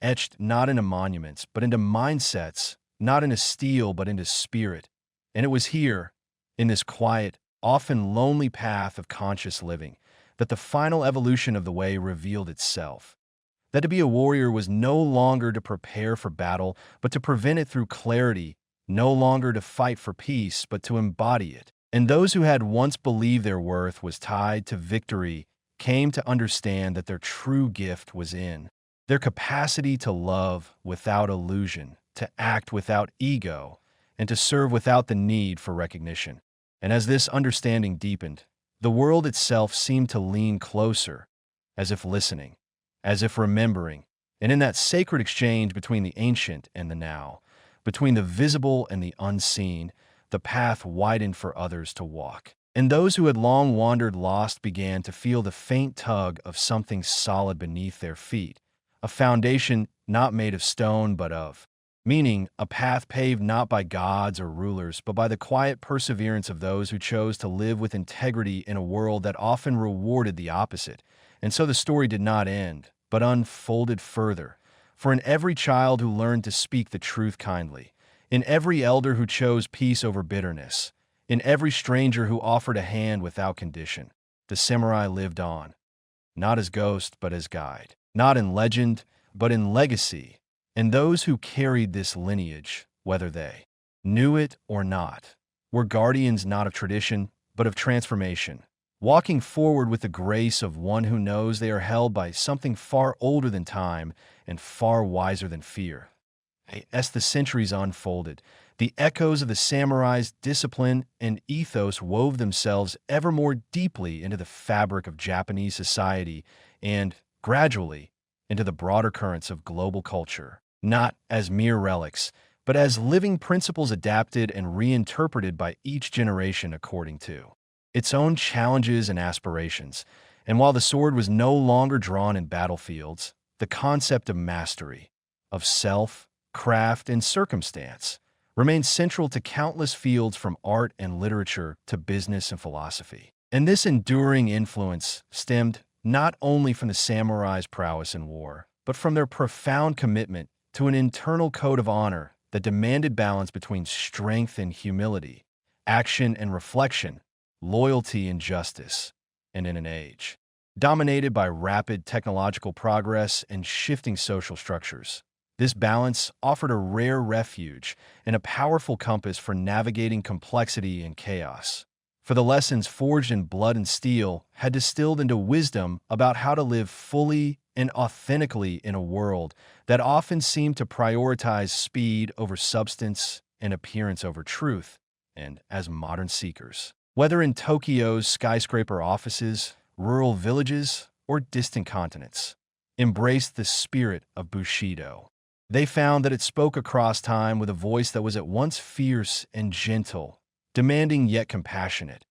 etched not into monuments, but into mindsets, not into steel, but into spirit. And it was here, in this quiet, often lonely path of conscious living, that the final evolution of the way revealed itself. That to be a warrior was no longer to prepare for battle, but to prevent it through clarity, no longer to fight for peace, but to embody it. And those who had once believed their worth was tied to victory came to understand that their true gift was in their capacity to love without illusion, to act without ego, and to serve without the need for recognition. And as this understanding deepened, the world itself seemed to lean closer, as if listening, as if remembering, and in that sacred exchange between the ancient and the now, between the visible and the unseen, the path widened for others to walk. And those who had long wandered lost began to feel the faint tug of something solid beneath their feet, a foundation not made of stone but of meaning, a path paved not by gods or rulers, but by the quiet perseverance of those who chose to live with integrity in a world that often rewarded the opposite. And so the story did not end, but unfolded further. For in every child who learned to speak the truth kindly, in every elder who chose peace over bitterness, in every stranger who offered a hand without condition, the samurai lived on, not as ghost, but as guide, not in legend, but in legacy. And those who carried this lineage, whether they knew it or not, were guardians not of tradition, but of transformation, walking forward with the grace of one who knows they are held by something far older than time and far wiser than fear. As the centuries unfolded, the echoes of the samurai's discipline and ethos wove themselves ever more deeply into the fabric of Japanese society and, gradually, into the broader currents of global culture, not as mere relics, but as living principles adapted and reinterpreted by each generation according to its own challenges and aspirations. And while the sword was no longer drawn in battlefields, the concept of mastery, of self, craft, and circumstance remained central to countless fields from art and literature to business and philosophy. And this enduring influence stemmed not only from the samurai's prowess in war, but from their profound commitment to an internal code of honor that demanded balance between strength and humility, action and reflection, loyalty and justice. And in an age dominated by rapid technological progress and shifting social structures, this balance offered a rare refuge and a powerful compass for navigating complexity and chaos. For the lessons forged in blood and steel had distilled into wisdom about how to live fully and authentically in a world that often seemed to prioritize speed over substance and appearance over truth. And as modern seekers, whether in Tokyo's skyscraper offices, rural villages, or distant continents, embraced the spirit of Bushido. They found that it spoke across time with a voice that was at once fierce and gentle, demanding yet compassionate,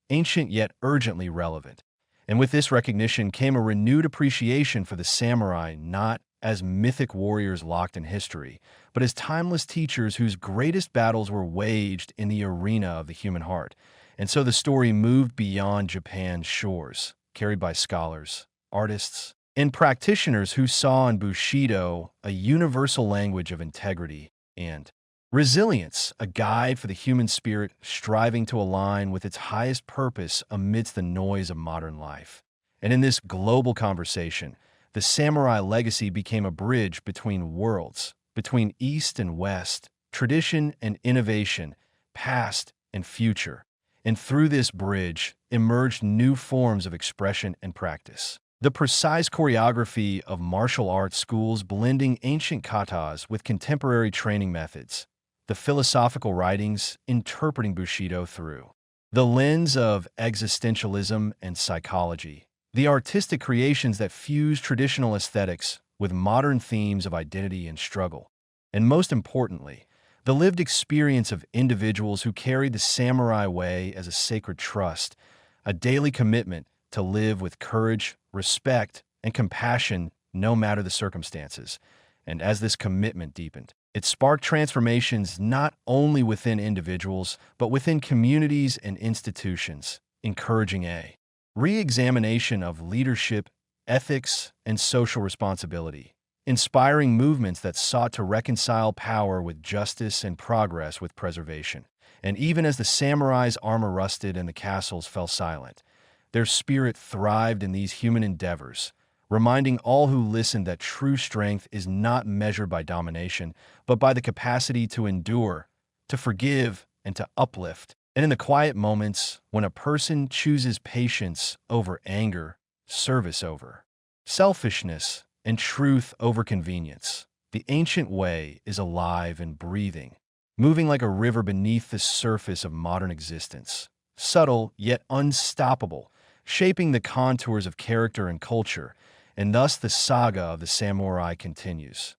ancient yet urgently relevant. And with this recognition came a renewed appreciation for the samurai, not as mythic warriors locked in history, but as timeless teachers whose greatest battles were waged in the arena of the human heart. And so the story moved beyond Japan's shores, carried by scholars, artists, and practitioners who saw in Bushido a universal language of integrity and resilience, a guide for the human spirit striving to align with its highest purpose amidst the noise of modern life. And in this global conversation, the samurai legacy became a bridge between worlds, between East and West, tradition and innovation, past and future. And through this bridge emerged new forms of expression and practice. The precise choreography of martial arts schools blending ancient katas with contemporary training methods, the philosophical writings interpreting Bushido through the lens of existentialism and psychology, the artistic creations that fuse traditional aesthetics with modern themes of identity and struggle, and most importantly, the lived experience of individuals who carried the samurai way as a sacred trust, a daily commitment to live with courage, respect, and compassion no matter the circumstances. And as this commitment deepened, it sparked transformations not only within individuals, but within communities and institutions, encouraging a re-examination of leadership, ethics, and social responsibility, inspiring movements that sought to reconcile power with justice and progress with preservation. And even as the samurai's armor rusted and the castles fell silent, their spirit thrived in these human endeavors, reminding all who listened that true strength is not measured by domination, but by the capacity to endure, to forgive, and to uplift. And in the quiet moments, when a person chooses patience over anger, service over selfishness, and truth over convenience, the ancient way is alive and breathing, moving like a river beneath the surface of modern existence, subtle yet unstoppable, shaping the contours of character and culture. And thus the saga of the samurai continues,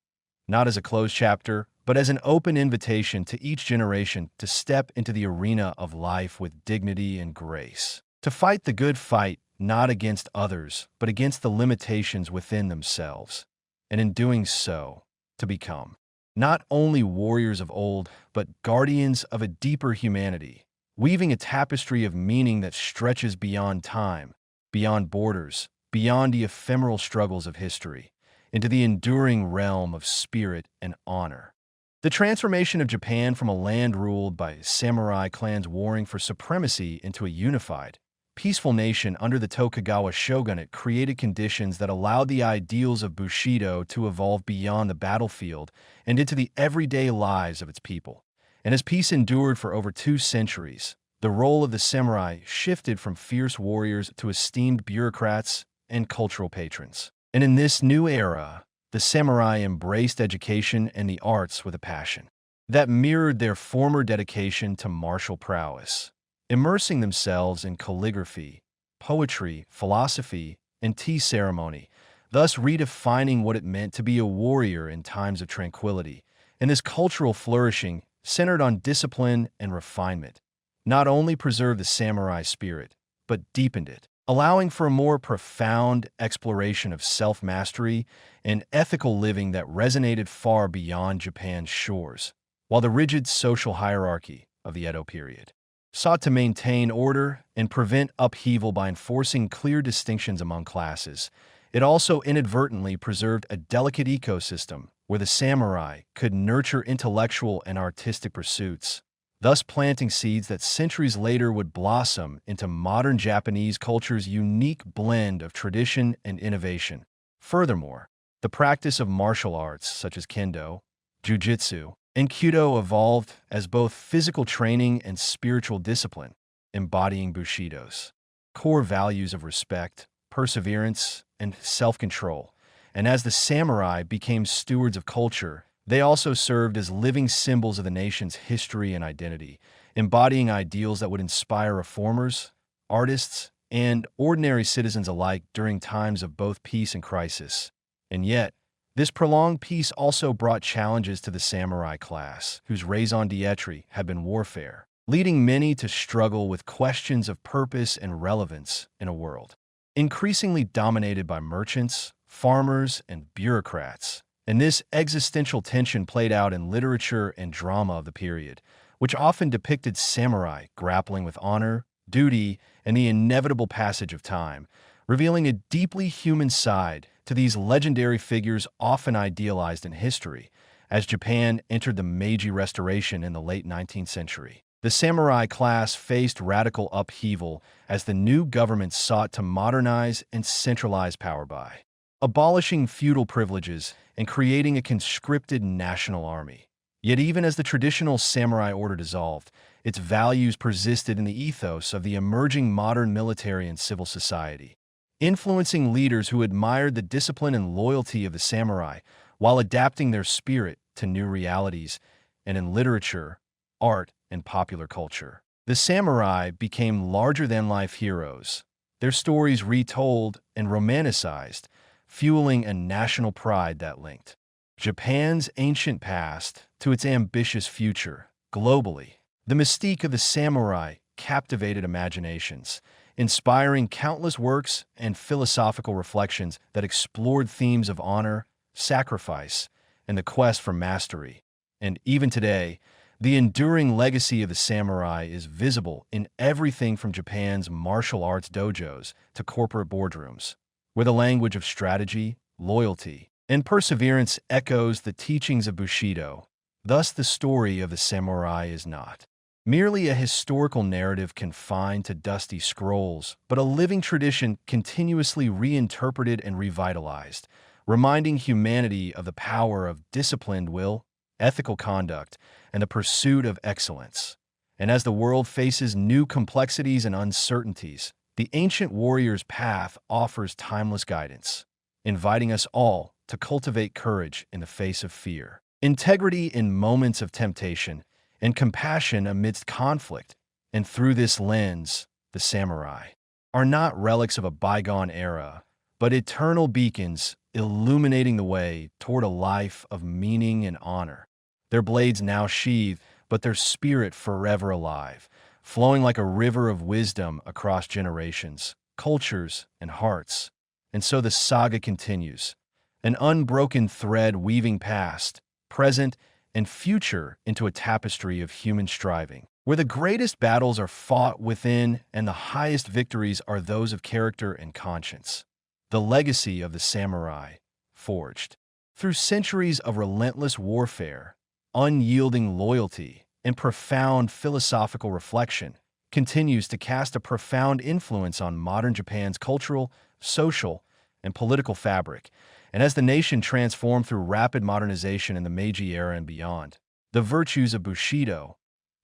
not as a closed chapter, but as an open invitation to each generation to step into the arena of life with dignity and grace, to fight the good fight not against others, but against the limitations within themselves, and in doing so, to become not only warriors of old, but guardians of a deeper humanity, weaving a tapestry of meaning that stretches beyond time, beyond borders, beyond the ephemeral struggles of history, into the enduring realm of spirit and honor. The transformation of Japan from a land ruled by samurai clans warring for supremacy into a unified, peaceful nation under the Tokugawa shogunate created conditions that allowed the ideals of Bushido to evolve beyond the battlefield and into the everyday lives of its people. And as peace endured for over 2 centuries, The role of the samurai shifted from fierce warriors to esteemed bureaucrats and cultural patrons. And in this new era, the samurai embraced education and the arts with a passion that mirrored their former dedication to martial prowess, immersing themselves in calligraphy, poetry, philosophy, and tea ceremony, thus redefining what it meant to be a warrior in times of tranquility. And this cultural flourishing, centered on discipline and refinement, not only preserved the samurai spirit, but deepened it, allowing for a more profound exploration of self-mastery and ethical living that resonated far beyond Japan's shores. While the rigid social hierarchy of the Edo period sought to maintain order and prevent upheaval by enforcing clear distinctions among classes, it also inadvertently preserved a delicate ecosystem where the samurai could nurture intellectual and artistic pursuits, thus planting seeds that centuries later would blossom into modern Japanese culture's unique blend of tradition and innovation. Furthermore, the practice of martial arts such as kendo, jujitsu, and kyudo evolved as both physical training and spiritual discipline, embodying Bushido's core values of respect, perseverance, and self-control. And as the samurai became stewards of culture, they also served as living symbols of the nation's history and identity, embodying ideals that would inspire reformers, artists, and ordinary citizens alike during times of both peace and crisis. And yet, this prolonged peace also brought challenges to the samurai class, whose raison d'etre had been warfare, leading many to struggle with questions of purpose and relevance in a world increasingly dominated by merchants, farmers, and bureaucrats. And this existential tension played out in literature and drama of the period, which often depicted samurai grappling with honor, duty, and the inevitable passage of time, revealing a deeply human side to these legendary figures often idealized in history. As Japan entered the Meiji Restoration in the late 19th century, the samurai class faced radical upheaval as the new government sought to modernize and centralize power by abolishing feudal privileges and creating a conscripted national army. Yet even as the traditional samurai order dissolved, its values persisted in the ethos of the emerging modern military and civil society, influencing leaders who admired the discipline and loyalty of the samurai while adapting their spirit to new realities. And in literature, art, and popular culture, the samurai became larger-than-life heroes, their stories retold and romanticized, fueling a national pride that linked Japan's ancient past to its ambitious future. Globally, the mystique of the samurai captivated imaginations, inspiring countless works and philosophical reflections that explored themes of honor, sacrifice, and the quest for mastery. And even today, the enduring legacy of the samurai is visible in everything from Japan's martial arts dojos to corporate boardrooms, where the language of strategy, loyalty, and perseverance echoes the teachings of Bushido. Thus, the story of the samurai is not merely a historical narrative confined to dusty scrolls, but a living tradition continuously reinterpreted and revitalized, reminding humanity of the power of disciplined will, ethical conduct, and the pursuit of excellence. And as the world faces new complexities and uncertainties, the ancient warrior's path offers timeless guidance, inviting us all to cultivate courage in the face of fear, integrity in moments of temptation, and compassion amidst conflict. And through this lens, the samurai are not relics of a bygone era, but eternal beacons illuminating the way toward a life of meaning and honor. Their blades now sheathed, but their spirit forever alive, flowing like a river of wisdom across generations, cultures, and hearts. And so the saga continues, an unbroken thread weaving past, present, and future into a tapestry of human striving, where the greatest battles are fought within and the highest victories are those of character and conscience. The legacy of the samurai, forged through centuries of relentless warfare, unyielding loyalty, and profound philosophical reflection, continues to cast a profound influence on modern Japan's cultural, social, and political fabric. And as the nation transformed through rapid modernization in the Meiji era and beyond, the virtues of Bushido,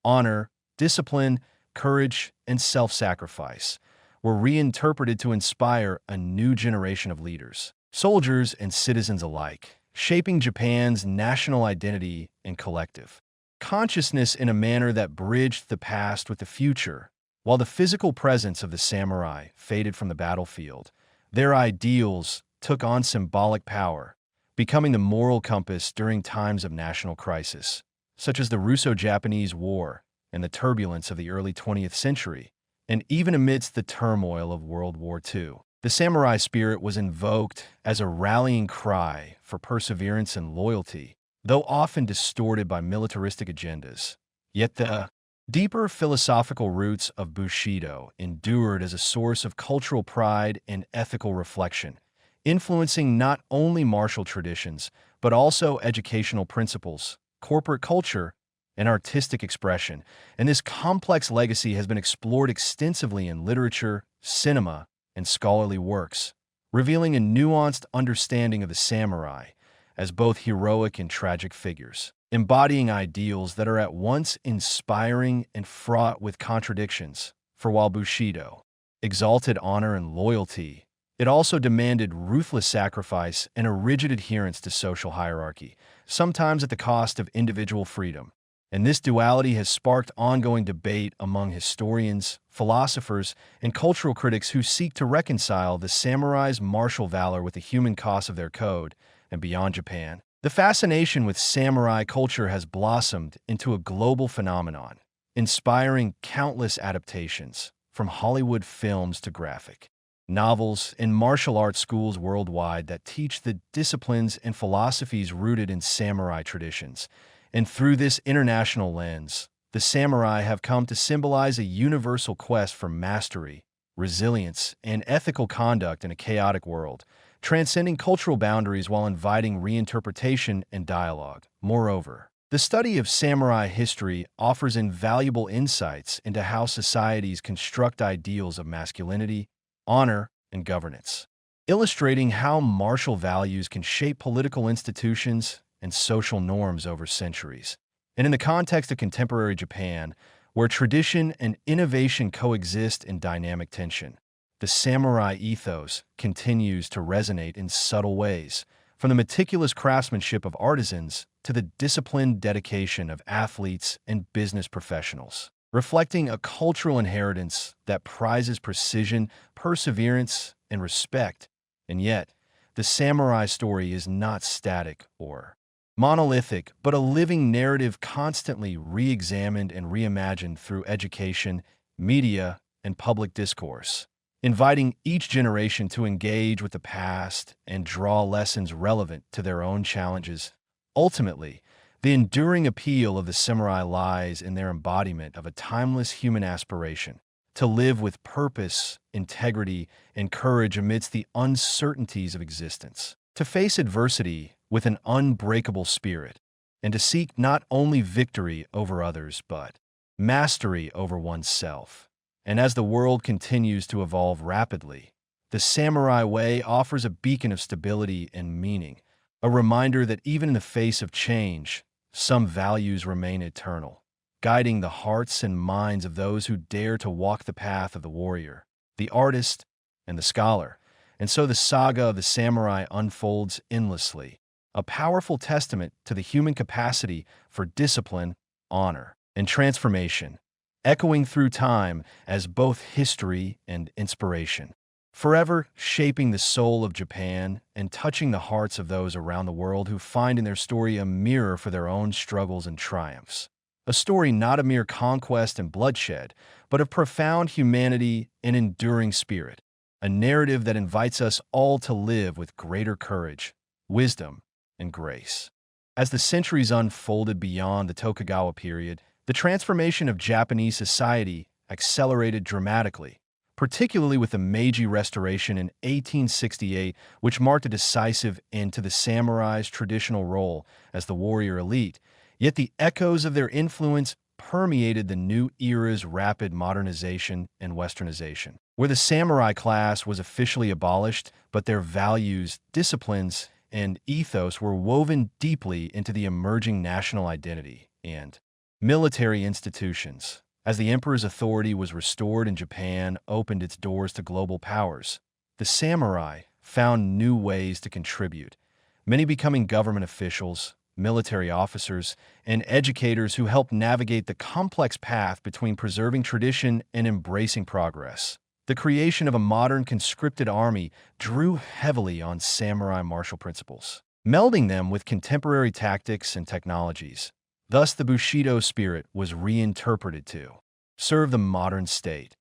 honor, discipline, courage, and self-sacrifice were reinterpreted to inspire a new generation of leaders, soldiers and citizens alike, shaping Japan's national identity and collective consciousness in a manner that bridged the past with the future. While the physical presence of the samurai faded from the battlefield, their ideals took on symbolic power, becoming the moral compass during times of national crisis, such as the Russo-Japanese War and the turbulence of the early 20th century, and even amidst the turmoil of World War II. The samurai spirit was invoked as a rallying cry for perseverance and loyalty, though often distorted by militaristic agendas. Yet the deeper philosophical roots of Bushido endured as a source of cultural pride and ethical reflection, influencing not only martial traditions, but also educational principles, corporate culture, and artistic expression. And this complex legacy has been explored extensively in literature, cinema, and scholarly works, revealing a nuanced understanding of the samurai as both heroic and tragic figures, embodying ideals that are at once inspiring and fraught with contradictions. For while Bushido exalted honor and loyalty, it also demanded ruthless sacrifice and a rigid adherence to social hierarchy, sometimes at the cost of individual freedom. And this duality has sparked ongoing debate among historians, philosophers, and cultural critics who seek to reconcile the samurai's martial valor with the human cost of their code. And beyond Japan, the fascination with samurai culture has blossomed into a global phenomenon, inspiring countless adaptations, from Hollywood films to graphic novels and martial arts schools worldwide that teach the disciplines and philosophies rooted in samurai traditions. And through this international lens, the samurai have come to symbolize a universal quest for mastery, resilience, and ethical conduct in a chaotic world, transcending cultural boundaries while inviting reinterpretation and dialogue. Moreover, the study of samurai history offers invaluable insights into how societies construct ideals of masculinity, honor, and governance, illustrating how martial values can shape political institutions and social norms over centuries. And in the context of contemporary Japan, where tradition and innovation coexist in dynamic tension, the samurai ethos continues to resonate in subtle ways, from the meticulous craftsmanship of artisans to the disciplined dedication of athletes and business professionals, reflecting a cultural inheritance that prizes precision, perseverance, and respect. And yet, the samurai story is not static or monolithic, but a living narrative constantly re-examined and reimagined through education, media, and public discourse, inviting each generation to engage with the past and draw lessons relevant to their own challenges. Ultimately, the enduring appeal of the samurai lies in their embodiment of a timeless human aspiration to live with purpose, integrity, and courage amidst the uncertainties of existence, to face adversity with an unbreakable spirit, and to seek not only victory over others, but mastery over oneself. And as the world continues to evolve rapidly, the samurai way offers a beacon of stability and meaning, a reminder that even in the face of change, some values remain eternal, guiding the hearts and minds of those who dare to walk the path of the warrior, the artist, and the scholar. And so the saga of the samurai unfolds endlessly, a powerful testament to the human capacity for discipline, honor, and transformation, echoing through time as both history and inspiration, forever shaping the soul of Japan and touching the hearts of those around the world who find in their story a mirror for their own struggles and triumphs. A story not of mere conquest and bloodshed, but of profound humanity and enduring spirit. A narrative that invites us all to live with greater courage, wisdom, and grace. As the centuries unfolded beyond the Tokugawa period, the transformation of Japanese society accelerated dramatically, particularly with the Meiji Restoration in 1868, which marked a decisive end to the samurai's traditional role as the warrior elite. Yet the echoes of their influence permeated the new era's rapid modernization and westernization, where the samurai class was officially abolished, but their values, disciplines, and ethos were woven deeply into the emerging national identity and military institutions. As the emperor's authority was restored and Japan opened its doors to global powers, the samurai found new ways to contribute, many becoming government officials, military officers, and educators who helped navigate the complex path between preserving tradition and embracing progress. The creation of a modern conscripted army drew heavily on samurai martial principles, melding them with contemporary tactics and technologies. Thus, the Bushido spirit was reinterpreted to serve the modern state,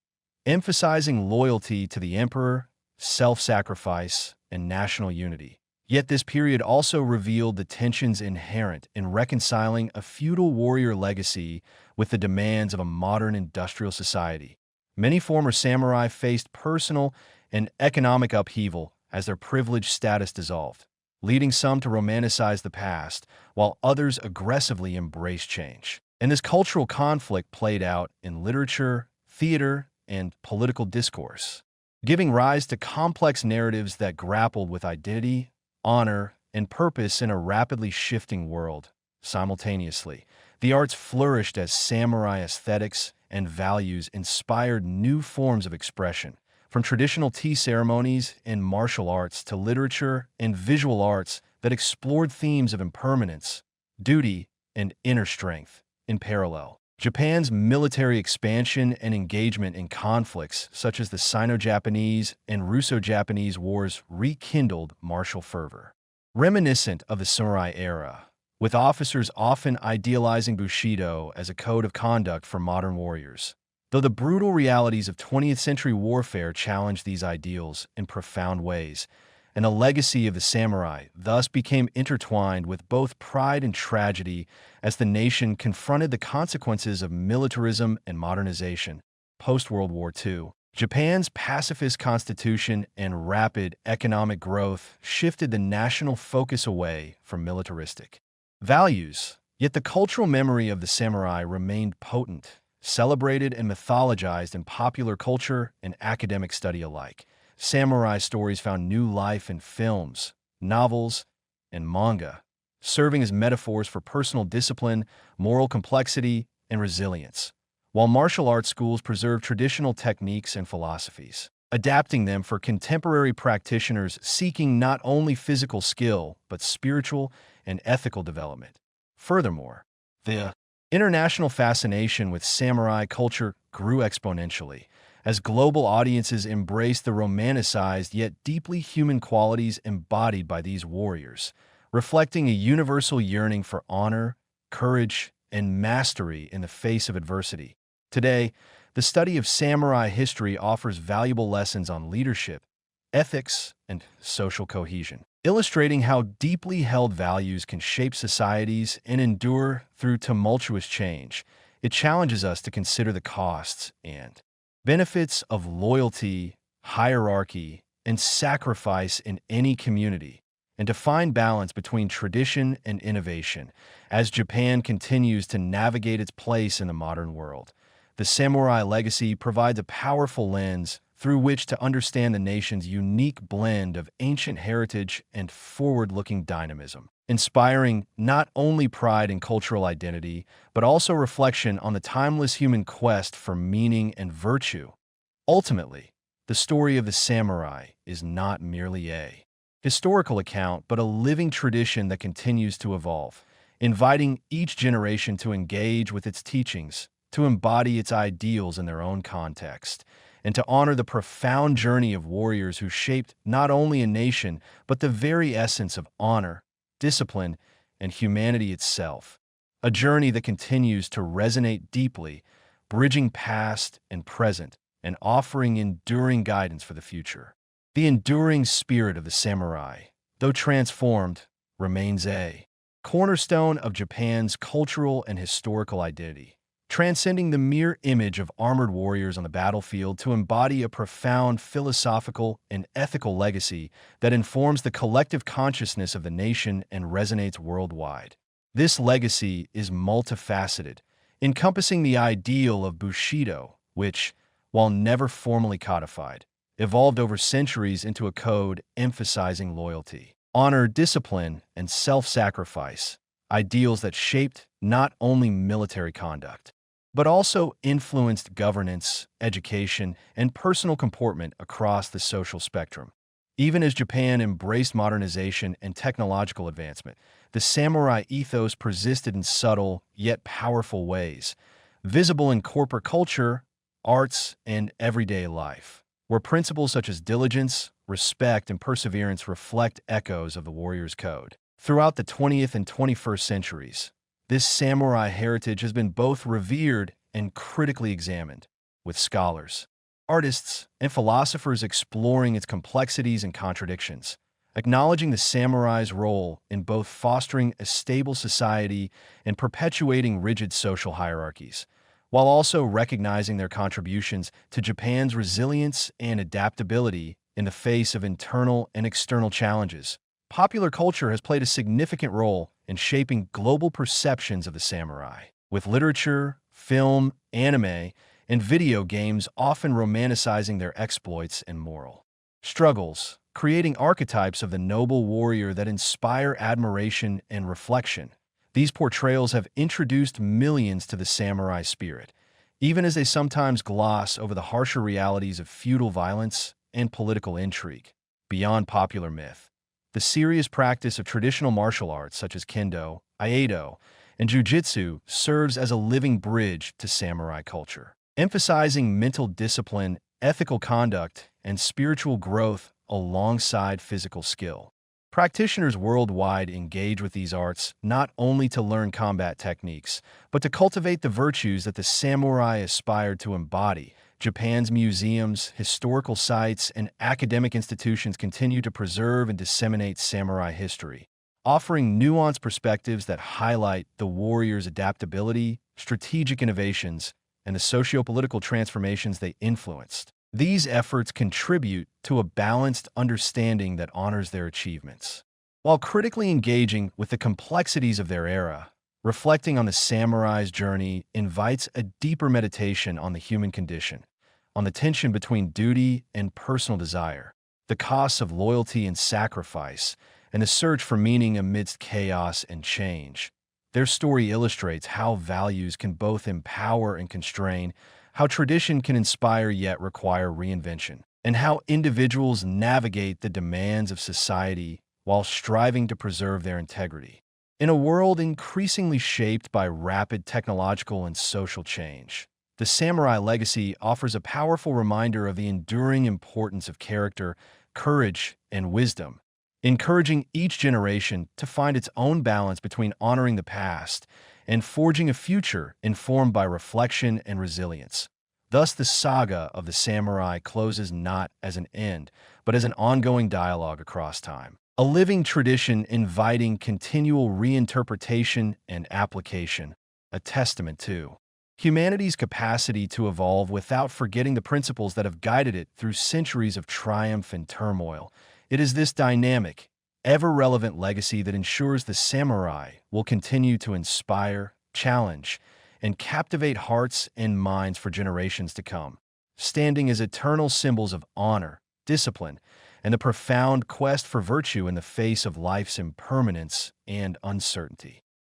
emphasizing loyalty to the emperor, self-sacrifice, and national unity. Yet this period also revealed the tensions inherent in reconciling a feudal warrior legacy with the demands of a modern industrial society. Many former samurai faced personal and economic upheaval as their privileged status dissolved, leading some to romanticize the past, while others aggressively embraced change. And this cultural conflict played out in literature, theater, and political discourse, giving rise to complex narratives that grappled with identity, honor, and purpose in a rapidly shifting world. Simultaneously, the arts flourished as samurai aesthetics and values inspired new forms of expression, from traditional tea ceremonies and martial arts to literature and visual arts that explored themes of impermanence, duty, and inner strength. In parallel, Japan's military expansion and engagement in conflicts such as the Sino-Japanese and Russo-Japanese wars rekindled martial fervor, reminiscent of the samurai era, with officers often idealizing Bushido as a code of conduct for modern warriors. Though the brutal realities of 20th century warfare challenged these ideals in profound ways, and the legacy of the samurai thus became intertwined with both pride and tragedy as the nation confronted the consequences of militarism and modernization. Post-World War II, Japan's pacifist constitution and rapid economic growth shifted the national focus away from militaristic values. Yet the cultural memory of the samurai remained potent, celebrated and mythologized in popular culture and academic study alike. Samurai stories found new life in films, novels, and manga, serving as metaphors for personal discipline, moral complexity, and resilience, while martial arts schools preserved traditional techniques and philosophies, adapting them for contemporary practitioners seeking not only physical skill, but spiritual and ethical development. Furthermore, the international fascination with samurai culture grew exponentially, as global audiences embraced the romanticized yet deeply human qualities embodied by these warriors, reflecting a universal yearning for honor, courage, and mastery in the face of adversity. Today, the study of samurai history offers valuable lessons on leadership, ethics, and social cohesion, illustrating how deeply held values can shape societies and endure through tumultuous change. It challenges us to consider the costs and benefits of loyalty, hierarchy, and sacrifice in any community, and to find balance between tradition and innovation as Japan continues to navigate its place in the modern world. The samurai legacy provides a powerful lens through which to understand the nation's unique blend of ancient heritage and forward-looking dynamism, inspiring not only pride and cultural identity, but also reflection on the timeless human quest for meaning and virtue. Ultimately, the story of the samurai is not merely a historical account, but a living tradition that continues to evolve, inviting each generation to engage with its teachings, to embody its ideals in their own context, and to honor the profound journey of warriors who shaped not only a nation, but the very essence of honor, discipline, and humanity itself. A journey that continues to resonate deeply, bridging past and present, and offering enduring guidance for the future. The enduring spirit of the samurai, though transformed, remains a cornerstone of Japan's cultural and historical identity, transcending the mere image of armored warriors on the battlefield to embody a profound philosophical and ethical legacy that informs the collective consciousness of the nation and resonates worldwide. This legacy is multifaceted, encompassing the ideal of Bushido, which, while never formally codified, evolved over centuries into a code emphasizing loyalty, honor, discipline, and self-sacrifice, ideals that shaped not only military conduct, but also influenced governance, education, and personal comportment across the social spectrum. Even as Japan embraced modernization and technological advancement, the samurai ethos persisted in subtle yet powerful ways, visible in corporate culture, arts, and everyday life, where principles such as diligence, respect, and perseverance reflect echoes of the warrior's code. Throughout the 20th and 21st centuries, this samurai heritage has been both revered and critically examined, with scholars, artists, and philosophers exploring its complexities and contradictions, acknowledging the samurai's role in both fostering a stable society and perpetuating rigid social hierarchies, while also recognizing their contributions to Japan's resilience and adaptability in the face of internal and external challenges. Popular culture has played a significant role in shaping global perceptions of the samurai, with literature, film, anime, and video games often romanticizing their exploits and moral struggles, creating archetypes of the noble warrior that inspire admiration and reflection. These portrayals have introduced millions to the samurai spirit, even as they sometimes gloss over the harsher realities of feudal violence and political intrigue. Beyond popular myth, the serious practice of traditional martial arts such as kendo, aikido, and jujitsu serves as a living bridge to samurai culture, emphasizing mental discipline, ethical conduct, and spiritual growth alongside physical skill. Practitioners worldwide engage with these arts not only to learn combat techniques, but to cultivate the virtues that the samurai aspired to embody. Japan's museums, historical sites, and academic institutions continue to preserve and disseminate samurai history, offering nuanced perspectives that highlight the warrior's adaptability, strategic innovations, and the socio-political transformations they influenced. These efforts contribute to a balanced understanding that honors their achievements, while critically engaging with the complexities of their era. Reflecting on the samurai's journey invites a deeper meditation on the human condition, on the tension between duty and personal desire, the costs of loyalty and sacrifice, and the search for meaning amidst chaos and change. Their story illustrates how values can both empower and constrain, how tradition can inspire yet require reinvention, and how individuals navigate the demands of society while striving to preserve their integrity. In a world increasingly shaped by rapid technological and social change, the samurai legacy offers a powerful reminder of the enduring importance of character, courage, and wisdom, encouraging each generation to find its own balance between honoring the past and forging a future informed by reflection and resilience. Thus, the saga of the samurai closes not as an end, but as an ongoing dialogue across time, a living tradition inviting continual reinterpretation and application, a testament to humanity's capacity to evolve without forgetting the principles that have guided it through centuries of triumph and turmoil. It is this dynamic, ever-relevant legacy that ensures the samurai will continue to inspire, challenge, and captivate hearts and minds for generations to come, standing as eternal symbols of honor, discipline, and the profound quest for virtue in the face of life's impermanence and uncertainty.